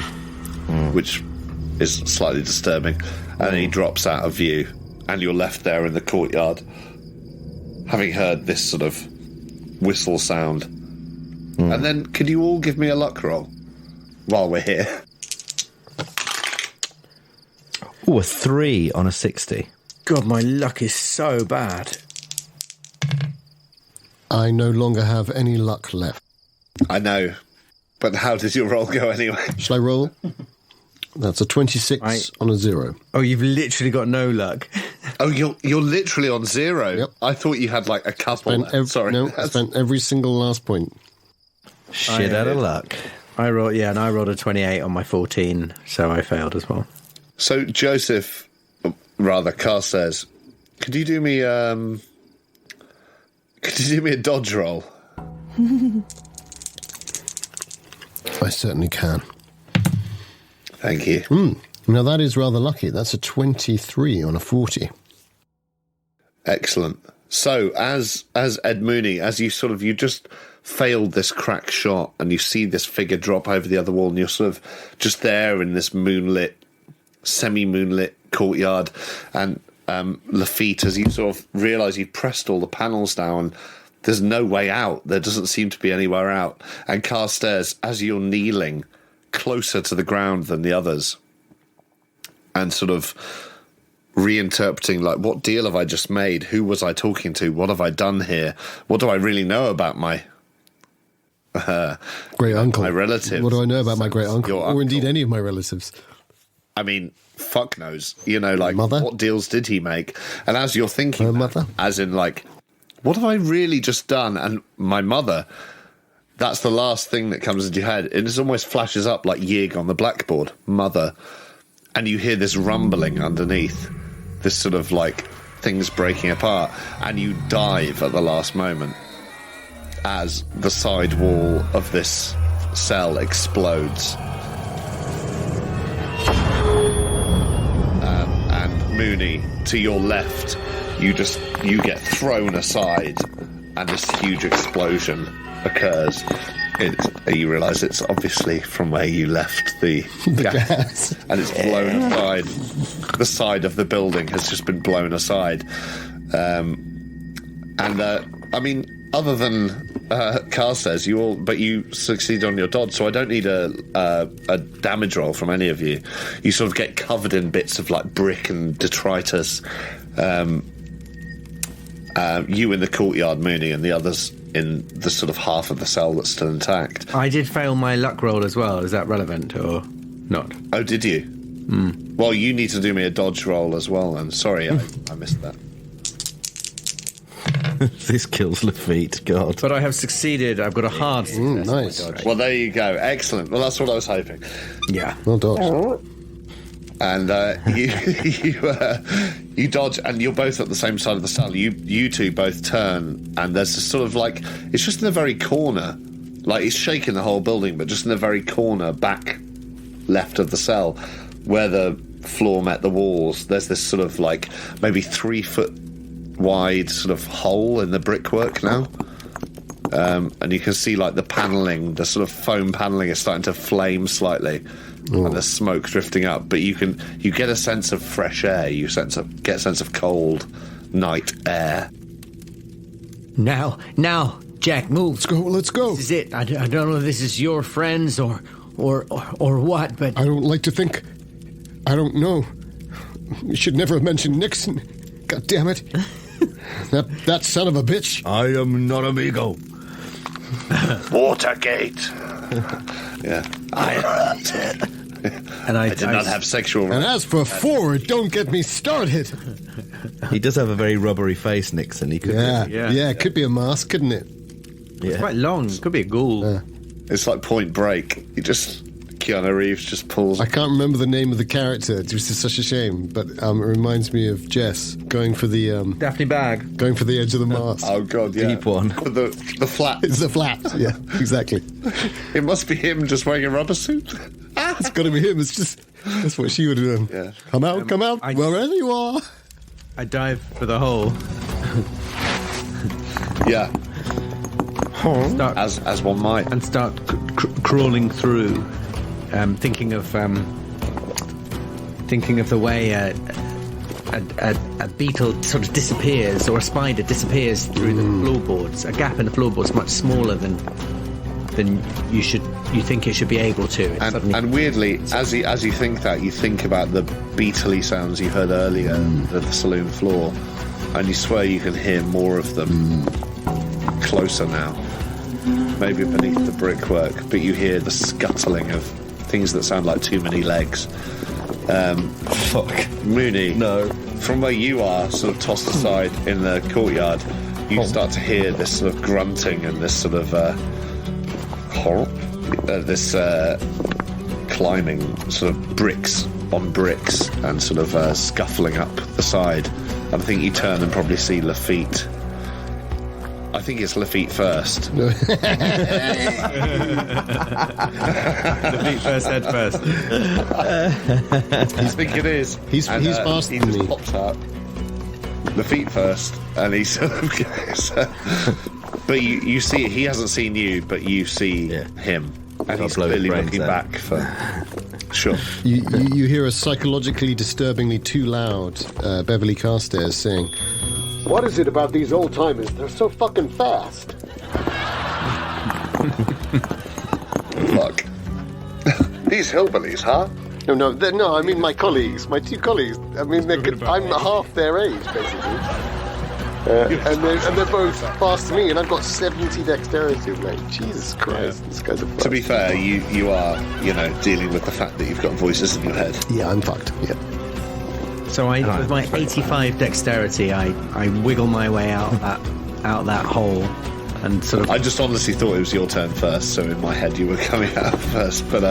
which is slightly disturbing. And then he drops out of view, and you're left there in the courtyard, having heard this sort of whistle sound. And then, could you all give me a luck roll while we're here? Oh, a 3 on a 60. God, my luck is so bad. I no longer have any luck left. I know, but how did your roll go anyway? Shall I roll? That's a 26 on a 0. Oh, you've literally got no luck. Oh, you're literally on 0. Yep. I thought you had like a couple. Sorry, I spent every single last point. Shit out of luck. I rolled a 28 on my 14, so I failed as well. So Joseph, rather Carstairs, could you do me a dodge roll? I certainly can. Thank you. Now that is rather lucky. That's a 23 on a 40. Excellent. So as Ed Mooney, as you just failed this crack shot, and you see this figure drop over the other wall, and you're sort of just there in this semi-moonlit courtyard, and Lafitte, as you sort of realise you've pressed all the panels down, there's no way out. There doesn't seem to be anywhere out. And Carstairs, as you're kneeling closer to the ground than the others, and sort of reinterpreting, like, what deal have I just made? Who was I talking to? What have I done here? What do I really know about my great uncle? My relative. What do I know about my great uncle? Your Or indeed uncle. any of my relatives? I mean, fuck knows. You know, like, Mother? what deals did he make? And as you're thinking, Her that, mother? as in, like, what have I really just done? And my mother, that's the last thing that comes into your head. It just almost flashes up like Yig on the blackboard, mother. And you hear this rumbling underneath, this sort of like things breaking apart, and you dive at the last moment as the side wall of this cell explodes. And Mooney, to your left, you get thrown aside, and this huge explosion occurs. You realise it's obviously from where you left the gas, and it's blown aside. The side of the building has just been blown aside. I mean, other than Carstairs, you succeed on your dodge, so I don't need a damage roll from any of you. You sort of get covered in bits of like brick and detritus. And You in the courtyard, Mooney, and the others in the sort of half of the cell that's still intact. I did fail my luck roll as well. Is that relevant or not? Oh, did you? Well, you need to do me a dodge roll as well. I'm sorry, I missed that. This kills Lafitte, God. But I have succeeded. I've got a hard success. Nice. on my dodge. Well, there you go. Excellent. Well, that's what I was hoping. Yeah. Well dodged. And you dodge, and you're both at the same side of the cell. You two both turn, and there's a sort of like, it's just in the very corner, like it's shaking the whole building, but just in the very corner, back left of the cell, where the floor met the walls, there's this sort of like maybe 3 foot wide sort of hole in the brickwork now. And you can see like the paneling, the sort of foam paneling is starting to flame slightly. And there's smoke drifting up, but you get a sense of fresh air. You get a sense of cold night air. Now, Jack, move. Let's go. This is it. I don't know if this is your friends or what, but I don't like to think. I don't know. You should never have mentioned Nixon. God damn it. That son of a bitch. I am not amigo. Watergate. Yeah. And I did not have sexual. And as for Ford, don't get me started. He does have a very rubbery face, Nixon. He could. Yeah, it could be a mask, couldn't it? Yeah. It's quite long. It could be a ghoul. It's like Point Break. Keanu Reeves just pulls. I can't remember the name of the character. It's just such a shame, but it reminds me of Jess going for the Daphne Bag. going for the edge of the mast. Oh God, yeah. Deep one. The flat. It's the flat. Yeah, exactly. It must be him just wearing a rubber suit. It's got to be him. It's just that's what she would have done. Yeah. Come out, wherever you are. I dive for the hole. Yeah, Start, as one might. and start crawling through, thinking of the way a beetle sort of disappears, or a spider disappears through the floorboards. A gap in the floorboards much smaller than you think it should be able to. And weirdly, as you think that, you think about the beetly sounds you heard earlier at the saloon floor, and you swear you can hear more of them closer now. Maybe beneath the brickwork, but you hear the scuttling of things that sound like too many legs. Fuck. Mooney, No. from where you are, sort of tossed aside in the courtyard, you start to hear this sort of grunting and this sort of this climbing, sort of bricks on bricks, and sort of scuffling up the side. And I think you turn and probably see Lafitte. I think it's Lafitte first. Lafitte first, head first. I think it is. He's faster he than just me. pops up. Lafitte first, and he sort of goes. But you see, he hasn't seen you, but you see him, and he's blow his clearly brains looking out. back for. Sure. You hear a psychologically disturbingly too loud Beverley Carstairs saying, "What is it about these old timers? They're so fucking fast." Fuck. These hillbillies, huh? No. I mean my colleagues, my 2 colleagues. I mean, I'm half their age, basically. And they're both faster than me, and I've got 70 dexterity. Like, Jesus Christ, these guys are fast. To be fair, you are, dealing with the fact that you've got voices in your head. Yeah, I'm fucked. Yeah. So with my 85 dexterity, I wiggle my way out that hole, and sort of. I just honestly thought it was your turn first, so in my head you were coming out first. But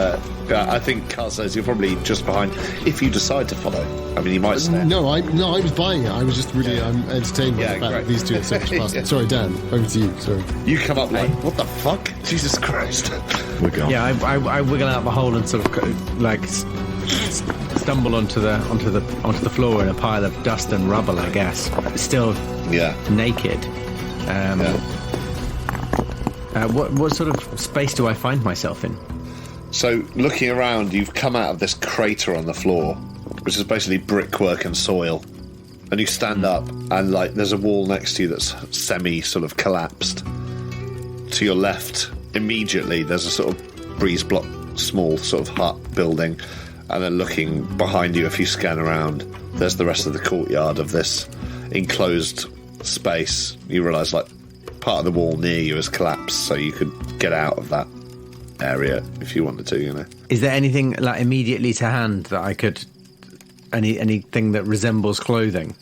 I think Carl says you're probably just behind. If you decide to follow, I mean, you might stay. No, I was buying it. I was just really entertained by the fact that these 2 are so much faster. Sorry, Dan. Over to you. Sorry. You come up like, what the fuck? Jesus Christ! We're gone. Yeah, I wiggle out the hole and sort of like stumble onto the floor in a pile of dust and rubble, I guess. Still naked. What sort of space do I find myself in? So, looking around, you've come out of this crater on the floor, which is basically brickwork and soil. And you stand up, and there's a wall next to you that's semi sort of collapsed. To your left, immediately, there's a sort of breeze block, small sort of hut building. And then looking behind you, if you scan around, there's the rest of the courtyard of this enclosed space. You realise, like, part of the wall near you has collapsed, so you could get out of that area if you wanted to, you know. Is there anything, like, immediately to hand that I could... Anything that resembles clothing?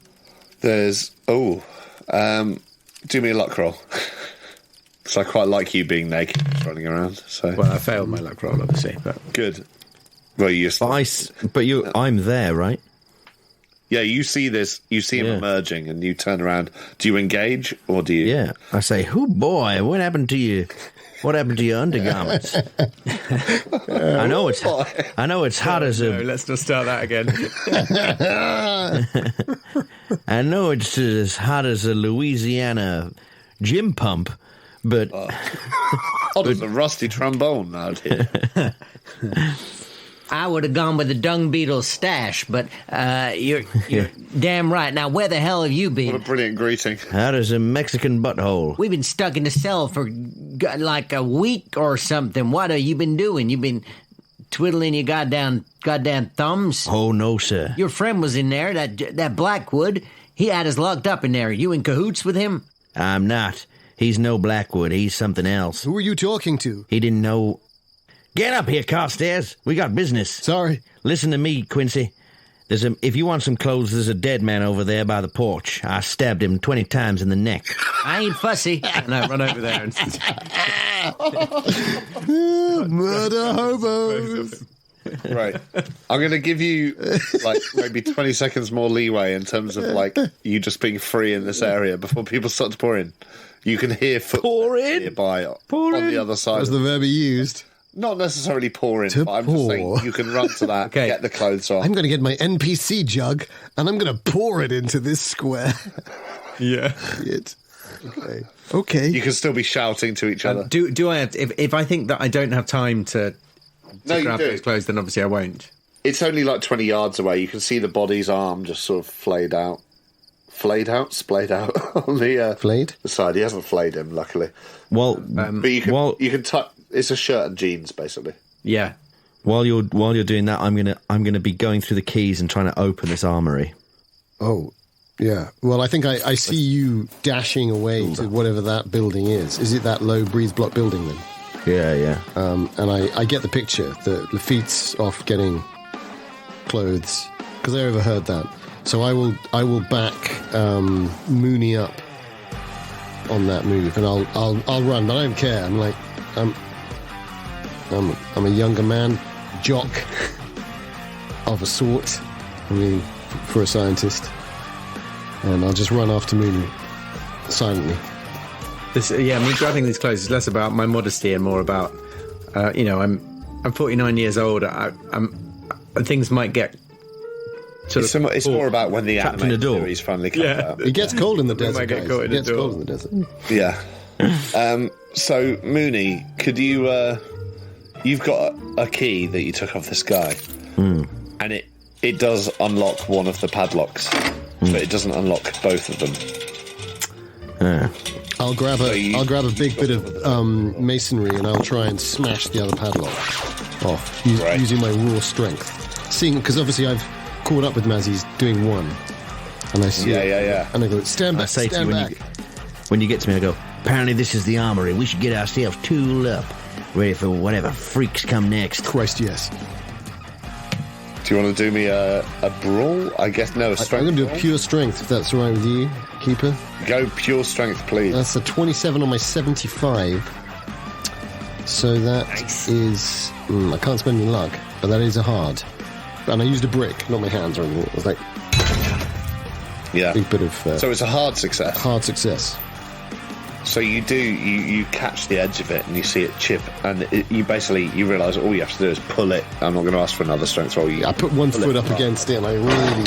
There's... do me a luck roll. Because I quite like you being naked running around, so... Well, I failed my luck roll, obviously, but... Good. Well, I'm there, right? Yeah, you see this. You see him emerging, and you turn around. Do you engage, or do you? Yeah, I say, "Oh boy, what happened to you? What happened to your undergarments?" I know it's hot as a. No, let's not start that again. I know it's as hot as a Louisiana gym pump, but there's a rusty trombone out here. I would have gone with the dung beetle stash, but you're damn right. Now, where the hell have you been? What a brilliant greeting. hot as a Mexican butthole. We've been stuck in the cell for like a week or something. What have you been doing? You've been twiddling your goddamn thumbs? Oh, no, sir. Your friend was in there, that Blackwood. He had us locked up in there. You in cahoots with him? I'm not. He's no Blackwood. He's something else. Who are you talking to? He didn't know... Get up here, Carstairs. We got business. Sorry. Listen to me, Quincy. If you want some clothes, there's a dead man over there by the porch. I stabbed him 20 times in the neck. I ain't fussy. No, run over there and... Murder hobos. Right. I'm going to give you, like, maybe 20 seconds more leeway in terms of, like, you just being free in this area before people start to pour in. You can hear footsteps nearby on the other side. That's the verb he used. Not necessarily pour in, but I'm just saying you can run to that, get the clothes on. I'm going to get my NPC jug, and I'm going to pour it into this square. Yeah. Okay. You can still be shouting to each other. Do I have to, if I think that I don't have time to grab those clothes, then obviously I won't. It's only like 20 yards away. You can see the body's arm just sort of splayed out on the side. He hasn't flayed him, luckily. Well, but you can touch. It's a shirt and jeans, basically. Yeah. While you're doing that, I'm gonna be going through the keys and trying to open this armory. Oh, yeah. Well, I think I see you dashing away to whatever that building is. Is it that low breeze block building then? Yeah. And I get the picture that Lafitte's off getting clothes because I overheard that. So I will back Mooney up on that move, and I'll run, but I don't care. I'm like I'm a younger man, jock of a sort. I mean, for a scientist, and I'll just run after Mooney silently. Me grabbing these clothes is less about my modesty and more about, I'm 49 years old. Things might get. It's more about when the animated series finally comes out. It gets cold in the desert, guys. It gets cold in the desert. Yeah. So, Mooney, could you... you've got a key that you took off this guy, and it does unlock one of the padlocks, but it doesn't unlock both of them. I'll grab a big bit of masonry, and I'll try and smash the other padlock off using my raw strength. Because obviously I've caught up with Maz. He's doing one, and I see it, and I go, stand back. I say to you when you get to me, I go, apparently this is the armory. We should get ourselves tooled up, ready for whatever freaks come next. Christ, yes. Do you want to do me a brawl? I guess no. A strength. I'm going to do a pure strength, if that's all right with you, Keeper. Go pure strength, please. That's a 27 on my 75. So that is... I can't spend any luck, but that is a hard. And I used a brick, not my hands or anything. It was like... Yeah. Big bit of... so it's a hard success. Hard success. So you catch the edge of it and you see it chip, and you realise all you have to do is pull it. I'm not going to ask for another strength roll. I put one foot up against it and I really...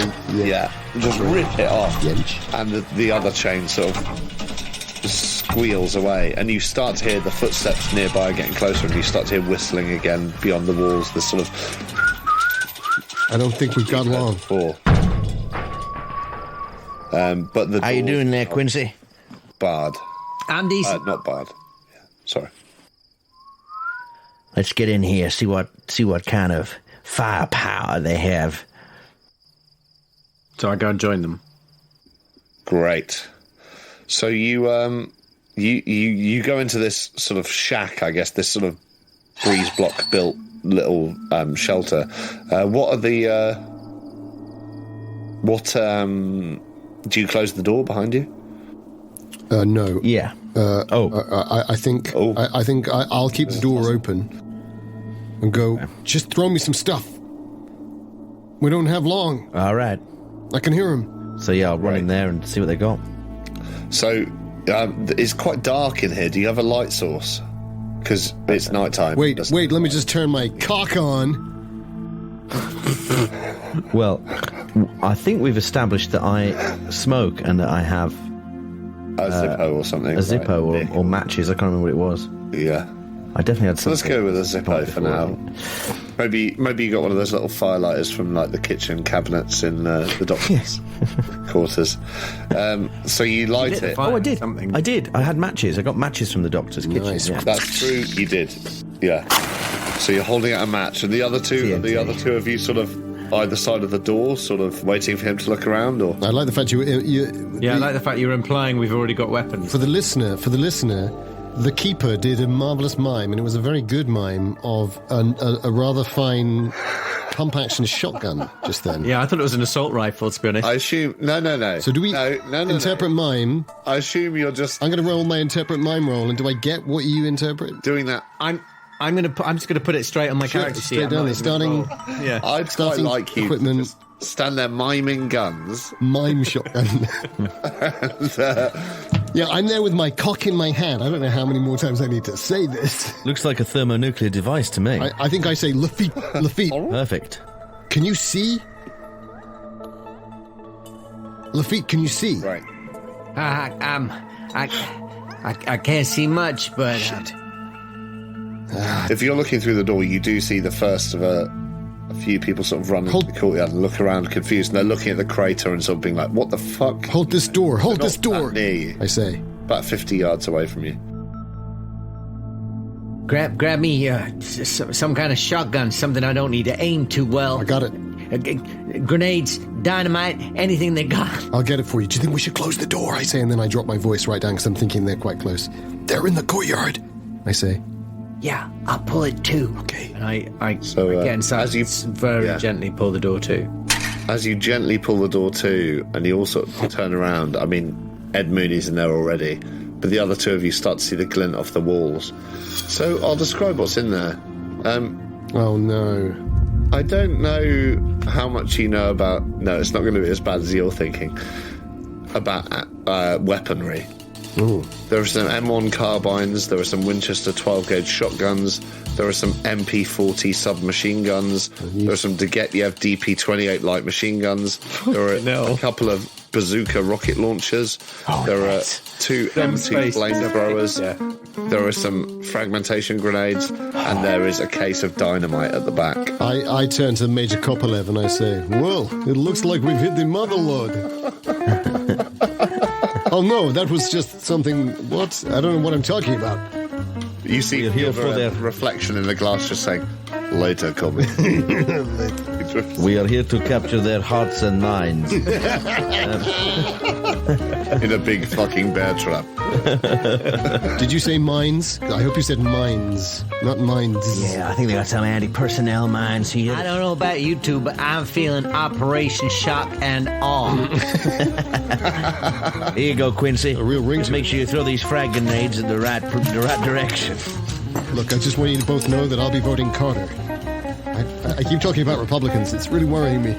just rip it off. And the other chain sort of squeals away, and you start to hear the footsteps nearby getting closer, and you start to hear whistling again beyond the walls. This sort of... I don't think we've got long. But the How you doing there, Quincy? Barred. I'm decent. Not barred. Yeah, sorry. Let's get in here, see what kind of firepower they have. So I go and join them. Great. So you go into this sort of shack, I guess, this sort of breeze block built little shelter. What are the do you close the door behind you? No. Yeah. I think I'll keep the door open and go. Just throw me some stuff. We don't have long. All right. I can hear him. So yeah, I'll run in there and see what they got. So it's quite dark in here. Do you have a light source? Because it's nighttime. Wait. Let me just turn my cock on. Well, I think we've established that I smoke and that I have a Zippo or something. A Zippo or matches. I can't remember what it was. Yeah. I definitely had So something. let's go with a Zippo for now. Maybe you got one of those little firelighters from like the kitchen cabinets in the doctor's quarters. So you light it. Oh, I did. I did. I had matches. I got matches from the doctor's kitchen. Nice. Yeah. That's true. You did. Yeah. So you're holding out a match, and the other two of you sort of either side of the door, sort of waiting for him to look around, or I like the fact I like the fact you're implying we've already got weapons. For the listener, the keeper did a marvellous mime, and it was a very good mime of a rather fine pump-action shotgun just then. Yeah, I thought it was an assault rifle, to be honest. I assume... No. So do we... No. Interpret mime. I assume you're just... I'm going to roll my interpret mime roll, and do I get what you interpret? doing that. I'm just gonna put it straight on my character sheet. Straight down there, starting... Yeah. I'd quite Starting like you equipment. to just stand there miming guns. Mime shotgun. Yeah, I'm there with my cock in my hand. I don't know how many more times I need to say this. Looks like a thermonuclear device to me. I think I say, Lafitte. Perfect. Can you see? Lafitte, can you see? Right. I can't see much, but If you're looking through the door, you do see the first of a few people sort of run into the courtyard and look around confused, and they're looking at the crater and sort of being like, what the fuck? Hold this door. Hold They're this not door. that near you. I say. About 50 yards away from you. grab me some kind of shotgun, something I don't need to aim too well. I got it. Grenades, dynamite, anything they got. I'll get it for you. Do you think we should close the door? I say, and then I drop my voice right down because I'm thinking they're quite close. They're in the courtyard. I say. Yeah, I'll pull it too. Okay. And I So, get inside as you- very gently pull the door to. As you gently pull the door to, and you all sort of turn around, I mean, Ed Mooney's in there already, but the other two of you start to see the glint off the walls. So I'll describe what's in there. Oh, no. I don't know how much you know about... No, it's not going to be as bad as you're thinking. About weaponry. Ooh. There are some M1 carbines, there are some Winchester 12-gauge shotguns, there are some MP40 submachine guns, there are some Degetyev DP28 light machine guns, there are a couple of bazooka rocket launchers, there are two M2 flamethrowers, there are some fragmentation grenades, and there is a case of dynamite at the back. I turn to Major Kopelev and I say, well, it looks like we've hit the motherlode. Oh no, that was just something... What? I don't know what I'm talking about. You see here for for a the- reflection in the glass just saying, later, Colby. We are here to capture their hearts and minds. In a big fucking bear trap. Did you say mines? I hope you said mines, not mines. Yeah, I think they got some anti-personnel mines here. I don't know about you two, but I'm feeling Operation Shock and Awe. Here you go, Quincy. A real ring Just to make it. sure you throw these frag grenades in the right direction. Look, I just want you to both know that I'll be voting Carter. I keep talking about Republicans. It's really worrying me.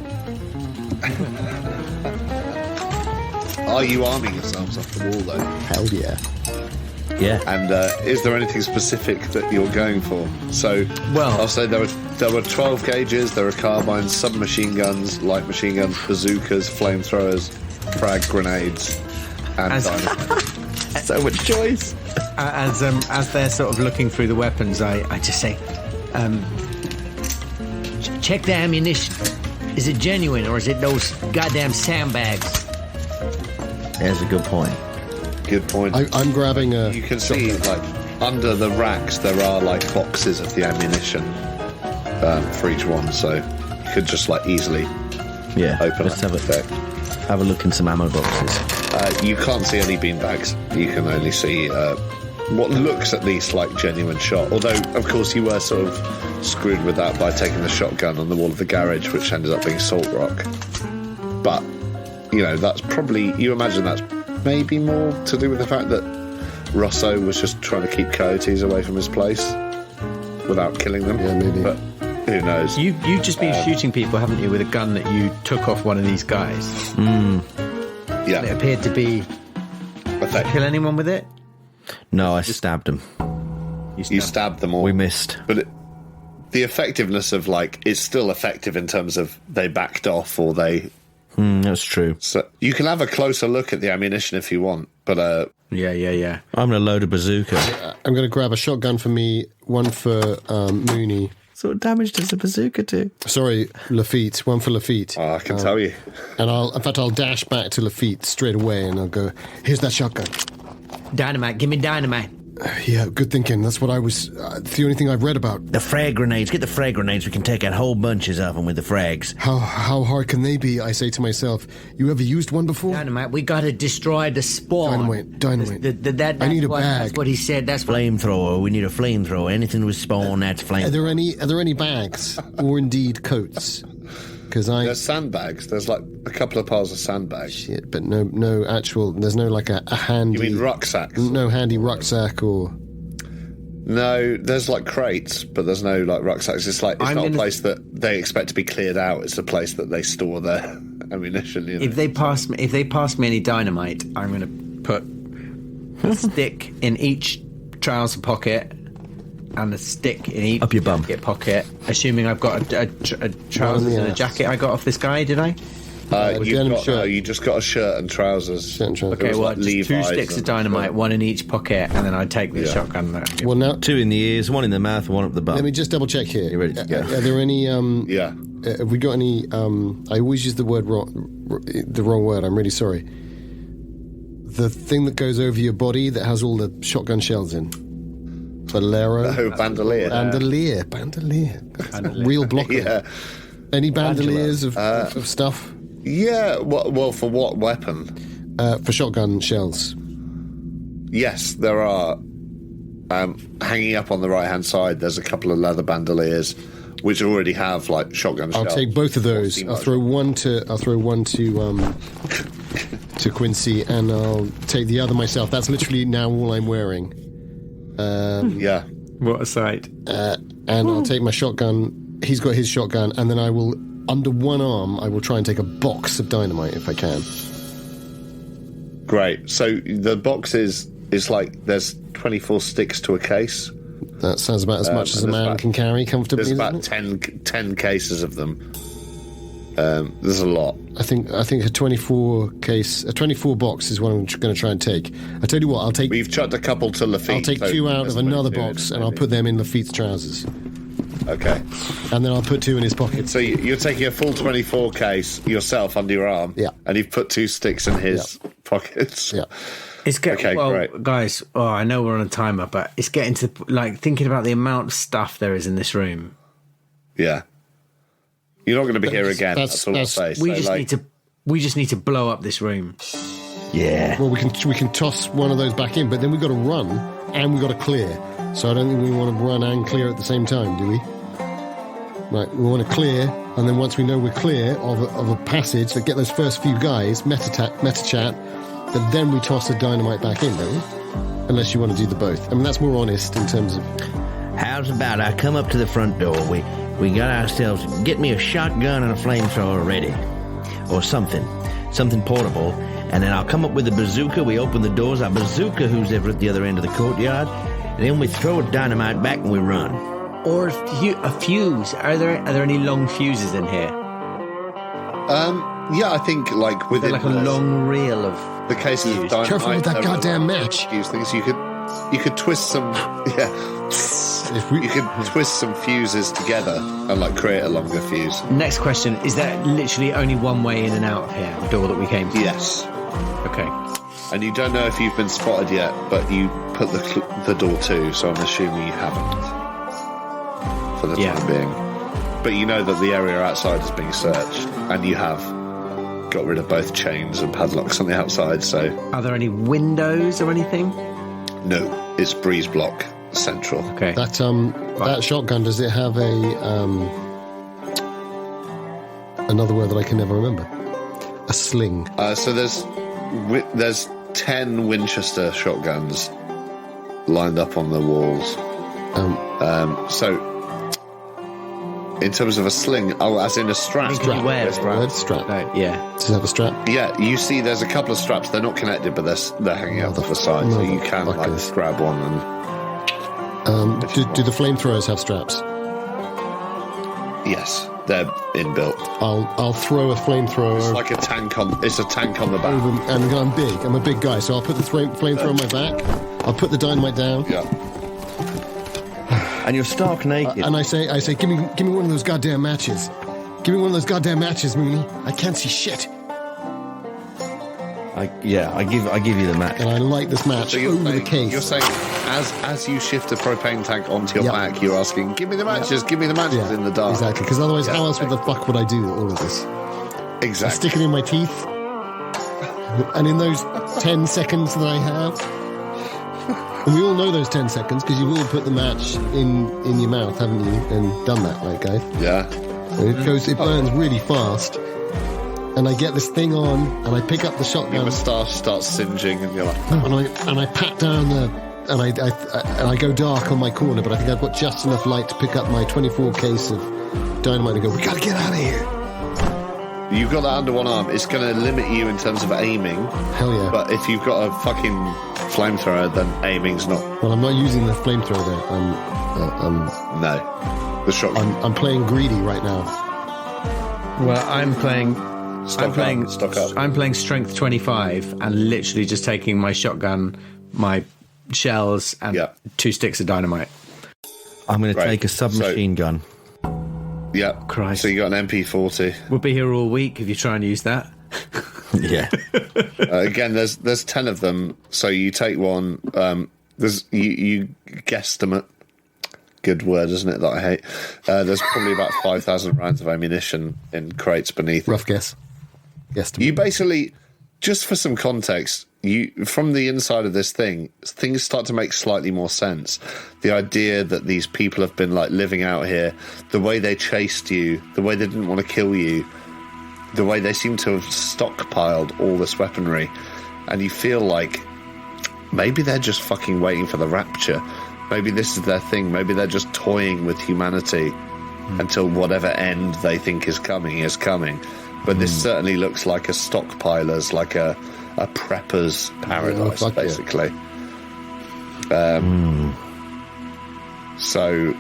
Are you arming yourselves off the wall, though? Hell yeah. Yeah. And is there anything specific that you're going for? So, I'll say there were 12 gauges, there are carbines, submachine guns, light machine guns, bazookas, flamethrowers, frag grenades, and dynamite. So much choice. As they're sort of looking through the weapons, I just say, Check the ammunition. Is it genuine or is it those goddamn sandbags? There's a good point. Good point. I'm grabbing a... You can see, like, under the racks, there are, like, boxes of the ammunition for each one, so you could just, like, easily Yeah. open Let's up. have a look in some ammo boxes. You can't see any beanbags. You can only see what looks at least like genuine shot. Although, of course, you were sort of screwed with that by taking the shotgun on the wall of the garage, which ended up being salt rock. But, you know, that's probably... You imagine that's maybe more to do with the fact that Rosso was just trying to keep coyotes away from his place without killing them. Yeah, maybe. But who knows? You've just been shooting people, haven't you, with a gun that you took off one of these guys? Yeah. It appeared to be... Did you kill anyone with it? No, I stabbed him. You stabbed them all. We missed. But the effectiveness of, like, it's still effective in terms of they backed off or they... that's true. So you can have a closer look at the ammunition if you want, but... Yeah. I'm going to load a bazooka. I'm going to grab a shotgun for me, one for Mooney. So what damage does a bazooka do? Sorry, Lafitte. One for Lafitte. Oh, I can tell you. And I'll dash back to Lafitte straight away and I'll go, here's that shotgun. Dynamite, give me dynamite. Yeah, good thinking. That's what I was... it's the only thing I've read about. The frag grenades. Get the frag grenades. We can take out whole bunches of them with the frags. How hard can they be, I say to myself. You ever used one before? Dynamite, we gotta destroy the spawn. Dynamite. I need a bag. That's what he said. That's what... Flamethrower. We need a flamethrower. Anything with spawn, that's flame. Are there any bags? Or indeed coats? Because There's sandbags. There's like a couple of piles of sandbags. Shit, but no actual... There's no like a handy... You mean rucksacks? No handy rucksack or... No, there's like crates, but there's no like rucksacks. It's like it's not a place that they expect to be cleared out. It's a place that they store their ammunition. You know? If they pass me any dynamite, I'm going to put a stick in each trouser pocket and a stick in each up your bum pocket. Assuming I've got a trousers and a jacket I got off this guy. Did I? You just got a shirt and trousers. Okay, well, just 2 sticks of dynamite, one in each pocket, and then I'd take the shotgun there. Well, now 2 in the ears, 1 in the mouth, 1 up the bum. Let me just double check here. You ready to go? Are there any? Yeah. Have we got any? I always use the wrong word. I'm really sorry. The thing that goes over your body that has all the shotgun shells in. Bolero. No, bandolier. Bandolier. Real blocker. Yeah. Any bandoliers of stuff? Yeah, well, for what weapon? For shotgun shells. Yes, there are. Hanging up on the right-hand side, there's a couple of leather bandoliers, which already have like shotgun shells. I'll take both of those. I'll throw one to Quincy, and I'll take the other myself. That's literally now all I'm wearing. Yeah. What a sight. And I'll take my shotgun. He's got his shotgun, and then I will, under one arm, I will try and take a box of dynamite if I can. Great. So the box is like there's 24 sticks to a case. That sounds about as much as a man can carry comfortably. There's about 10 cases of them. There's a lot. I think a 24 box is what I'm going to try and take. I tell you what, I'll take. We've chucked a couple to Lafitte. I'll take 2 out of another box, and I'll put them in Lafitte's trousers. Okay. And then I'll put 2 in his pocket. So you're taking a full 24 case yourself under your arm. Yeah. And you've put 2 sticks in his pockets. Yeah. Great. Guys. Oh, I know we're on a timer, but it's getting to thinking about the amount of stuff there is in this room. Yeah. You're not going to be here again. That's all I'll say. We just need to blow up this room. Yeah. Well, we can toss one of those back in, but then we've got to run and we've got to clear. So I don't think we want to run and clear at the same time, do we? Right, we want to clear, and then once we know we're clear of a passage, get those first few guys, meta chat, but then we toss the dynamite back in, don't we? Unless you want to do the both. I mean, that's more honest in terms of... How's about I come up to the front door, we got ourselves, get me a shotgun and a flamethrower ready. Or something portable, and then I'll come up with a bazooka, we open the doors, our bazooka who's ever at the other end of the courtyard, and then we throw a dynamite back and we run. Or a fuse. Are there any long fuses in here? Yeah, I think like within a long reel of the cases of dynamite. Careful with that goddamn match. Fuse things. You could twist some. Yeah. You could twist some fuses together and create a longer fuse. Next question: is there literally only one way in and out of here? The door that we came from? Yes. Okay. And you don't know if you've been spotted yet, but you put the door to, so I'm assuming you haven't. For the time being. But you know that the area outside is being searched, and you have got rid of both chains and padlocks on the outside, so... Are there any windows or anything? No, it's breeze block central. Okay. That shotgun, does it have another word that I can never remember? A sling. So there's 10 Winchester shotguns lined up on the walls. So in terms of a sling, as in a strap. Strap. Strap. No, yeah. Does it have a strap? Yeah, you see there's a couple of straps. They're not connected, but they're hanging out to the side, so you can grab one and... do the flamethrowers have straps? Yes, they're inbuilt. I'll throw a flamethrower. It's like a tank on the back. And I'm big. I'm a big guy, so I'll put the flamethrower on my back. I'll put the dynamite down. Yeah. And you're stark naked. And I say, give me one of those goddamn matches. Give me one of those goddamn matches, Mooney. I can't see shit. I give you the match. And I light this match over the case. You're saying, as you shift the propane tank onto your back, you're asking, give me the matches, give me the matches in the dark. Exactly, because otherwise, how else the fuck would I do all of this? Exactly. I stick it in my teeth, and in those 10 seconds that I have, and we all know those 10 seconds, because you've all put the match in your mouth, haven't you, and done that, right, guys? Yeah. And it burns really fast. And I get this thing on, and I pick up the shotgun. Your moustache starts singeing, and you're like... And I pat down and I go dark on my corner, but I think I've got just enough light to pick up my 24 case of dynamite and go, we gotta get out of here. You've got that under one arm. It's going to limit you in terms of aiming. Hell yeah. But if you've got a fucking flamethrower, then aiming's not... Well, I'm not using the flamethrower there. No. The shotgun. I'm playing greedy right now. Well, I'm playing Stock up. I'm playing strength 25 and literally just taking my shotgun, my shells, and 2 sticks of dynamite. I'm going to take a submachine gun. Yeah. Christ. So you got an MP40. We'll be here all week if you try and use that. Yeah. Again, there's 10 of them. So you take one. You guesstimate. Good word, isn't it? That I hate. There's probably about 5,000 rounds of ammunition in crates beneath. Rough guess. Guesstimate. You basically, just for some context, from the inside of this thing, things start to make slightly more sense. The idea that these people have been like living out here, the way they chased you, the way they didn't want to kill you, the way they seem to have stockpiled all this weaponry, and you feel like maybe they're just fucking waiting for the rapture. Maybe this is their thing. Maybe they're just toying with humanity until whatever end they think is coming is coming. But this certainly looks like a stockpiler's, like a prepper's paradise, basically. So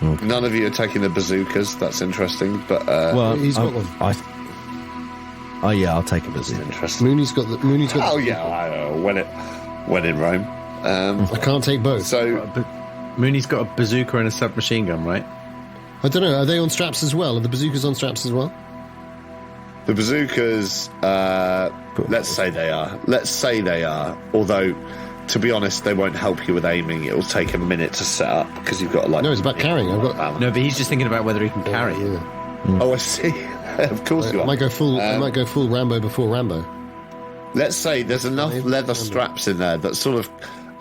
none of you are taking the bazookas. That's interesting. But well, he's got one. I'll take a bazooka. Interesting. Mooney's got the. Oh yeah, when in Rome. I can't take both. So Mooney's got a bazooka and a submachine gun, right? I don't know. Are they on straps as well? Are the bazookas on straps as well? The bazookas, let's say they are. Although, to be honest, they won't help you with aiming. It'll take a minute to set up because you've got No, it's about carrying. No, but he's just thinking about whether he can carry. Yeah. Oh, I see. Of course you are. I might go full Rambo before Rambo. Let's say there's enough leather straps in there that sort of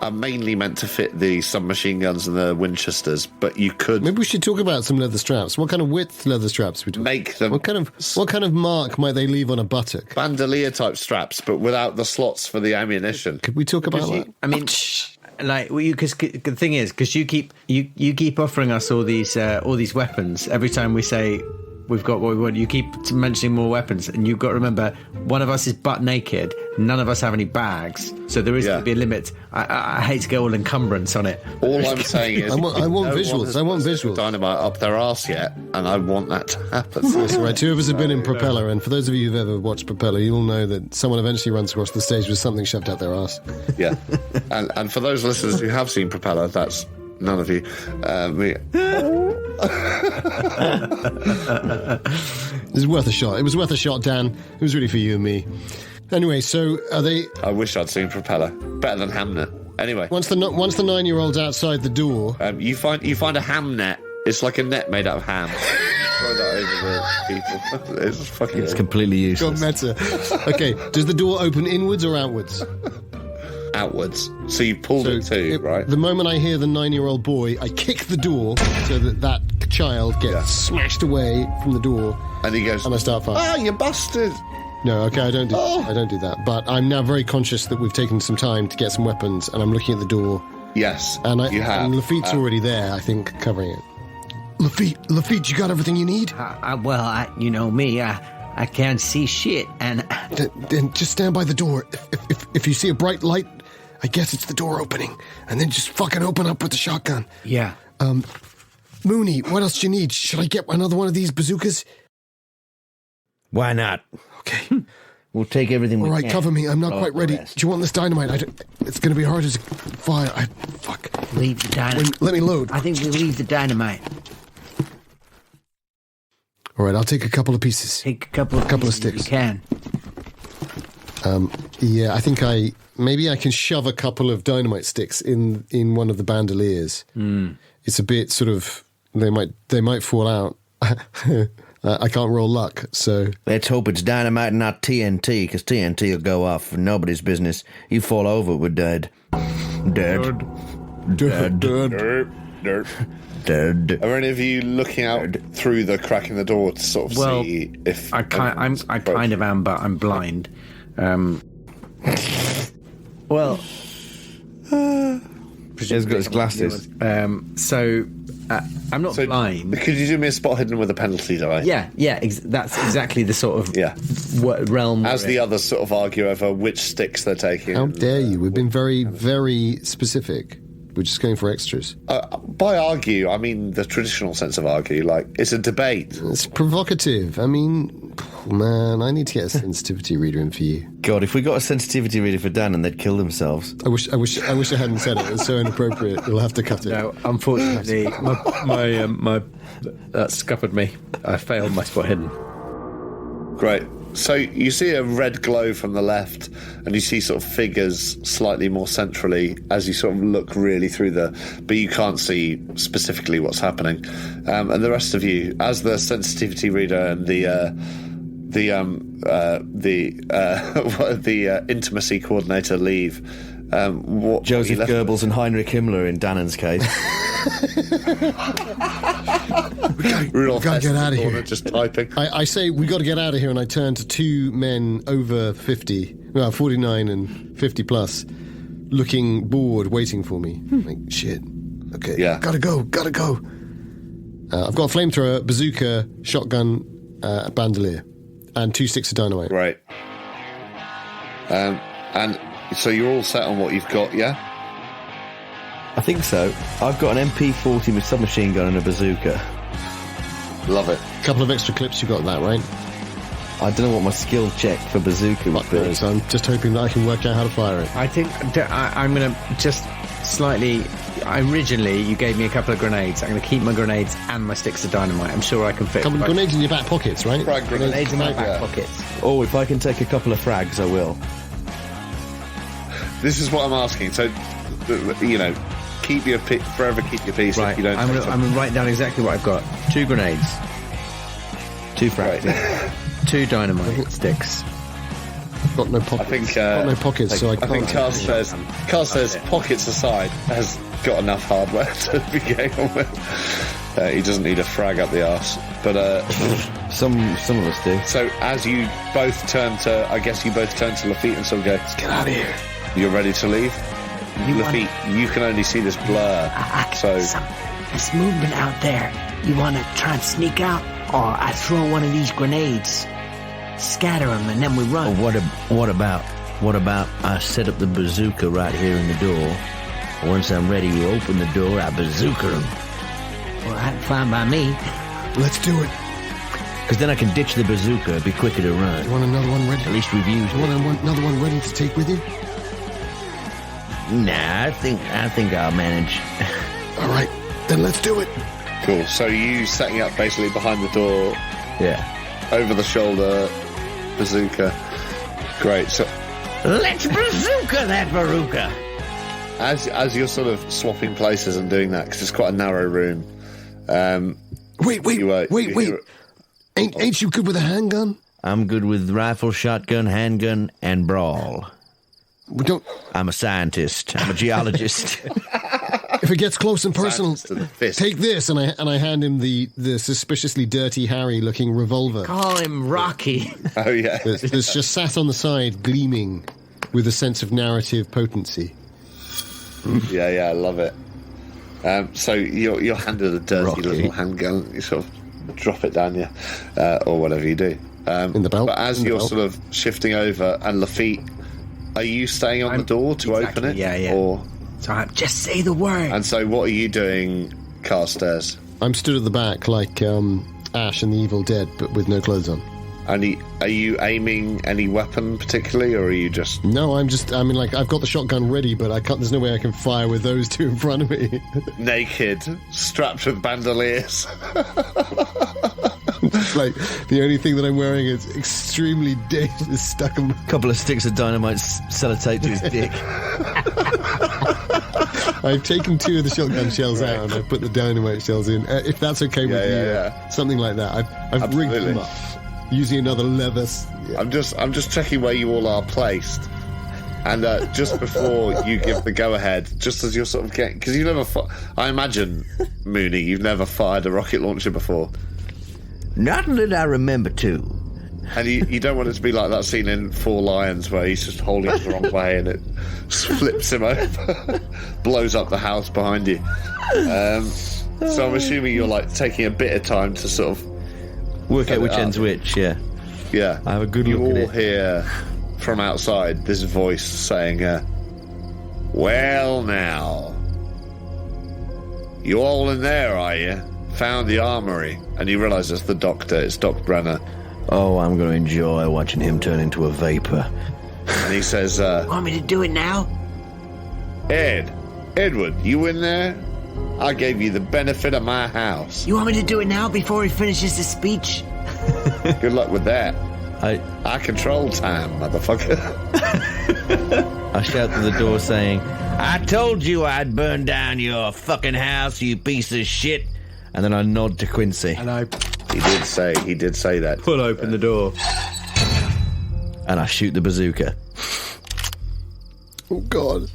are mainly meant to fit the submachine guns and the Winchesters, but you could... Maybe we should talk about some leather straps. What kind of width leather straps we talk? Make them... What kind of mark might they leave on a buttock? Bandolier-type straps, but without the slots for the ammunition. Could we talk about that? I mean... Like, because the thing is, because you keep offering us all these weapons every time we say we've got what we want. You keep mentioning more weapons, and you've got to remember one of us is butt naked. None of us have any bags, so there is going to be a limit. I hate to go all encumbrance on it. All I'm saying is, I want visuals. I want visuals. Dynamite up their arse yet, and I want that to happen. That's right. 2 of us have been in Propeller, and for those of you who've ever watched Propeller, you'll know that someone eventually runs across the stage with something shoved out their arse. Yeah, and for those listeners who have seen Propeller, that's none of you. Me. It was worth a shot. It was worth a shot, Dan. It was really for you and me. Anyway, so are they... I wish I'd seen Propeller. Better than Hamnet. Anyway. Once the 9-year-old's outside the door... you find a ham net. It's like a net made out of ham. Throw that over the people. It's fucking. It's completely useless. God, meta. Okay, does the door open inwards or outwards? Outwards. So you pulled it too, right? The moment I hear the 9-year-old boy, I kick the door so that child gets smashed away from the door. And he goes, and I start firing. "Ah, you bastard!" No, okay, I don't do that. But I'm now very conscious that we've taken some time to get some weapons, and I'm looking at the door. Yes, and you have. And Lafitte's already there, I think, covering it. Lafitte, you got everything you need? You know me, I can't see shit, and... Then just stand by the door. If you see a bright light, I guess it's the door opening. And then just fucking open up with the shotgun. Yeah. Mooney, what else do you need? Should I get another one of these bazookas? Why not? Okay. We'll take everything we can. All right, cover me. I'm not quite ready. Do you want this dynamite? It's going to be hard to fire. Fuck. Leave the dynamite. Let me load. I think we leave the dynamite. All right, I'll take a couple of pieces. Take a couple of sticks. You can. Yeah, I think maybe I can shove a couple of dynamite sticks in one of the bandoliers. It's a bit sort of they might fall out. I can't roll luck, so let's hope it's dynamite and not TNT, because TNT will go off for nobody's business. You fall over, we're dead. Dead. Are any of you looking out through the crack in the door to sort of see if I kind of am, but I'm blind. Well, he's got his glasses. So I'm not blind. Could you do me a spot hidden with a penalty die? Yeah. That's exactly the sort of realm. As the others sort of argue over which sticks they're taking. How dare you? We've been very, very specific. We're just going for extras. By argue, I mean the traditional sense of argue. Like, it's a debate. It's provocative. I mean, man, I need to get a sensitivity reader in for you. God, if we got a sensitivity reader for Danann, they'd kill themselves. I wish I hadn't said it. It's so inappropriate. You'll have to cut it. No, unfortunately, my that scuppered me. I failed my spot hidden. Great. So you see a red glow from the left, and you see sort of figures slightly more centrally as you sort of look really through but you can't see specifically what's happening. And the rest of you, as the sensitivity reader and the intimacy coordinator leave, Joseph Goebbels and Heinrich Himmler in Danann's case. we gotta get out of here. Just typing. I say we got to get out of here, and I turn to two men over 49 and 50 plus, looking bored, waiting for me. Like, shit. Okay. Yeah. Gotta go. I've got a flamethrower, bazooka, shotgun, bandolier, and 2 sticks of dynamite. Right. And so you're all set on what you've got, yeah? I think so. I've got an MP40 with submachine gun and a bazooka. Love it. A couple of extra clips, you got that, right? I don't know what my skill check for bazooka would be. So I'm just hoping that I can work out how to fire it. I think I'm going to just slightly... Originally, you gave me a couple of grenades. I'm going to keep my grenades and my sticks of dynamite. I'm sure I can fit... Couple of grenades in your back pockets, right? Grenades in my back pockets. Oh, if I can take a couple of frags, I will. This is what I'm asking. So, you know... forever keep your peace. Right, if you don't. I'm going to write down exactly what I've got. 2 grenades, 2 frags, 2 dynamite sticks. I've got no pockets. No pockets, so I can't. I think Carstairs, pockets aside, has got enough hardware to be going on with. He doesn't need a frag up the arse. But some of us do. So as you both turn to Lafitte and sort of go, let's get out of here. You're ready to leave? Lafitte, you can only see this blur. There's movement out there. You want to try and sneak out? Or I throw one of these grenades, scatter them, and then we run. What about I set up the bazooka right here in the door? Once I'm ready to open the door, I bazooka them. Well, that's fine by me. Let's do it. Because then I can ditch the bazooka, it'd be quicker to run. You want another one ready? At least we've used it. You want another one ready to take with you? Nah, I think I'll manage. All right, then let's do it. Cool. So you setting up basically behind the door. Yeah. Over the shoulder, bazooka. Great. So let's bazooka that bazooka. As you're sort of swapping places and doing that, because it's quite a narrow room. Wait. Ain't you good with a handgun? I'm good with rifle, shotgun, handgun, and brawl. We don't. I'm a scientist. I'm a geologist. If it gets close and personal, To the fist. take this, and I hand him the suspiciously dirty Harry-looking revolver. Call him Rocky. Oh, yeah. That's just sat on the side, gleaming with a sense of narrative potency. Yeah, I love it. So you're handed a dirty Rocky. little handgun. You sort of drop it down you, or whatever you do. In the belt. But as In the you're belt. sort of shifting over, and Lafitte, are you staying on the door to open it? Yeah. Or, So just say the word. and so what are you doing, Carstairs? I'm stood at the back like Ash in The Evil Dead, but with no clothes on. And are you aiming any weapon particularly, or are you just... No, I've got the shotgun ready, but I can't. There's no way I can fire with those two in front of me. naked, strapped with bandoliers? Like, the only thing that I'm wearing is extremely dated, stuck on my... Couple of sticks of dynamite sellotape to his dick. I've taken 2 of the shotgun shells out and I put the dynamite shells in. If that's okay with you, yeah. something like that. I've rigged them up using another leather. Yeah. I'm just checking where you all are placed, and just before you give the go-ahead, just as you're sort of getting, because you've never, I imagine, Mooney, you've never fired a rocket launcher before, Not that I remember to. and you don't want it to be like that scene in Four Lions where he's just holding it the wrong way and it flips him over, blows up the house behind you. So I'm assuming you're like taking a bit of time to sort of Work set out it which up. end's which, yeah. Yeah, I have a good you look at all it. hear from outside this voice saying, "Well, now, you all in there, are you? Found the armory?" And you realise it's the doctor. It's Doc Brenner, Oh, I'm going to enjoy watching him turn into a vapor. and he says, Want me to do it now? Edward, you in there? I gave you the benefit of my house. You want me to do it now before he finishes his speech? Good luck with that. I I control time, motherfucker." shout through the door saying, I told you I'd burn down your fucking house, you piece of shit. And then I nod to Quincy. And I He did say that. pull open the door. And I shoot the bazooka. Oh, God.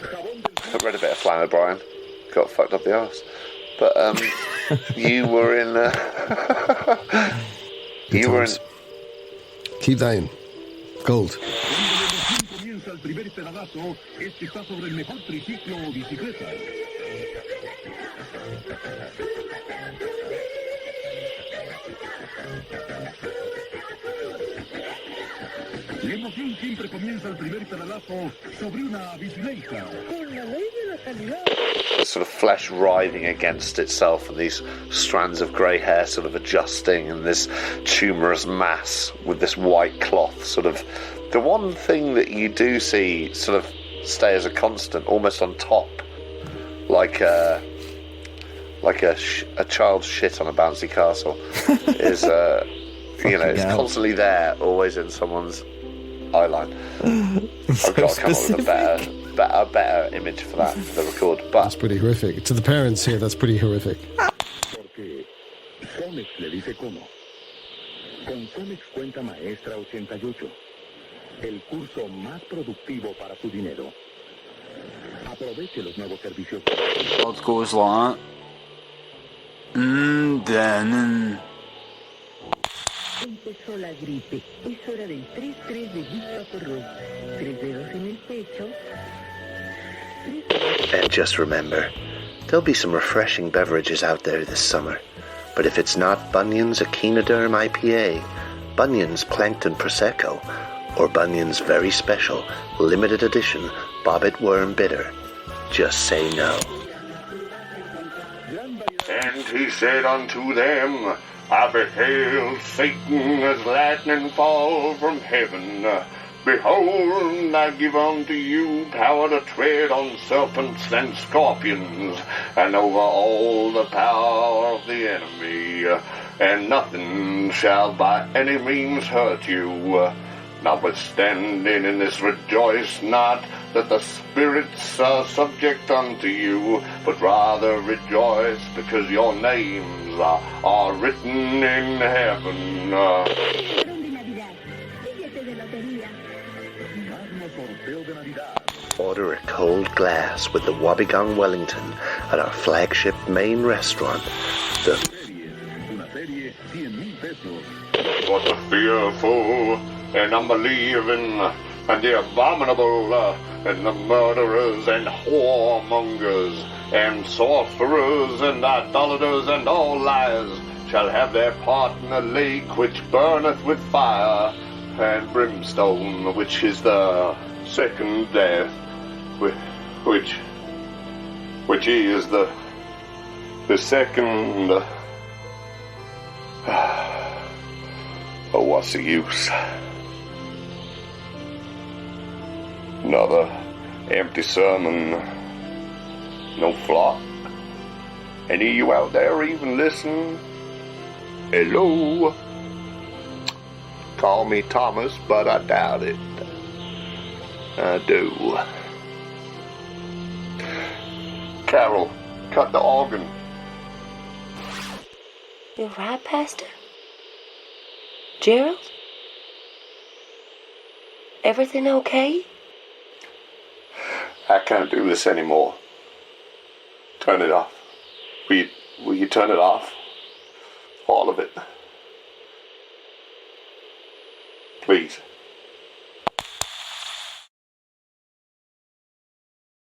I read a bit of Flanner, Brian. Got fucked up the arse. But you were in. You were in. Keep that in. Gold. Comienza el primer pedazo. Este está sobre el mejor triciclo o bicicleta. La emoción siempre comienza el primer pedalazo sobre una bicicleta. Con la ley de la calidad. Sort of flesh writhing against itself, and these strands of grey hair sort of adjusting, and this tumorous mass with this white cloth. Sort of the one thing that you do see sort of stay as a constant, almost on top, like a child's shit on a bouncy castle, is it's constantly there, always in someone's eyeline. I've got to come up with a better image for that for the record, but That's pretty horrific. To the parents here, that's pretty horrific. Porque Sonex le dice cómo. Con Cemex Cuenta Maestra 88. El curso más productivo para su dinero. Aproveche los nuevos servicios. Wat goes lang. Danann. Empezó la gripe. Es hora del 3-3 de Vista por Rook. 3 dedos en el pecho. And just remember, there'll be some refreshing beverages out there this summer. But if it's not Bunyan's Echinoderm IPA, Bunyan's Plankton Prosecco, or Bunyan's very special, limited edition Bobbit Worm Bitter, just say no. And he said unto them, I beheld Satan as lightning fall from heaven. Behold, I give unto you power to tread on serpents and scorpions, and over all the power of the enemy, and nothing shall by any means hurt you. Notwithstanding in this rejoice not that the spirits are subject unto you, but rather rejoice because your names are written in heaven. Order a cold glass with the Wobbegong Wellington at our flagship main restaurant, the... What the fearful and unbelieving and the abominable and the murderers and whoremongers and sorcerers and idolaters and all liars shall have their part in the lake which burneth with fire and brimstone, which is the second death, which is the second. Oh, what's the use? Another empty sermon. No flock. Any of you out there even listen? Hello? Call me Thomas, but I doubt it. I do. Carol, cut the organ. You're right, Pastor? Gerald? Everything okay? I can't do this anymore. Turn it off. Will you turn it off? All of it. Please.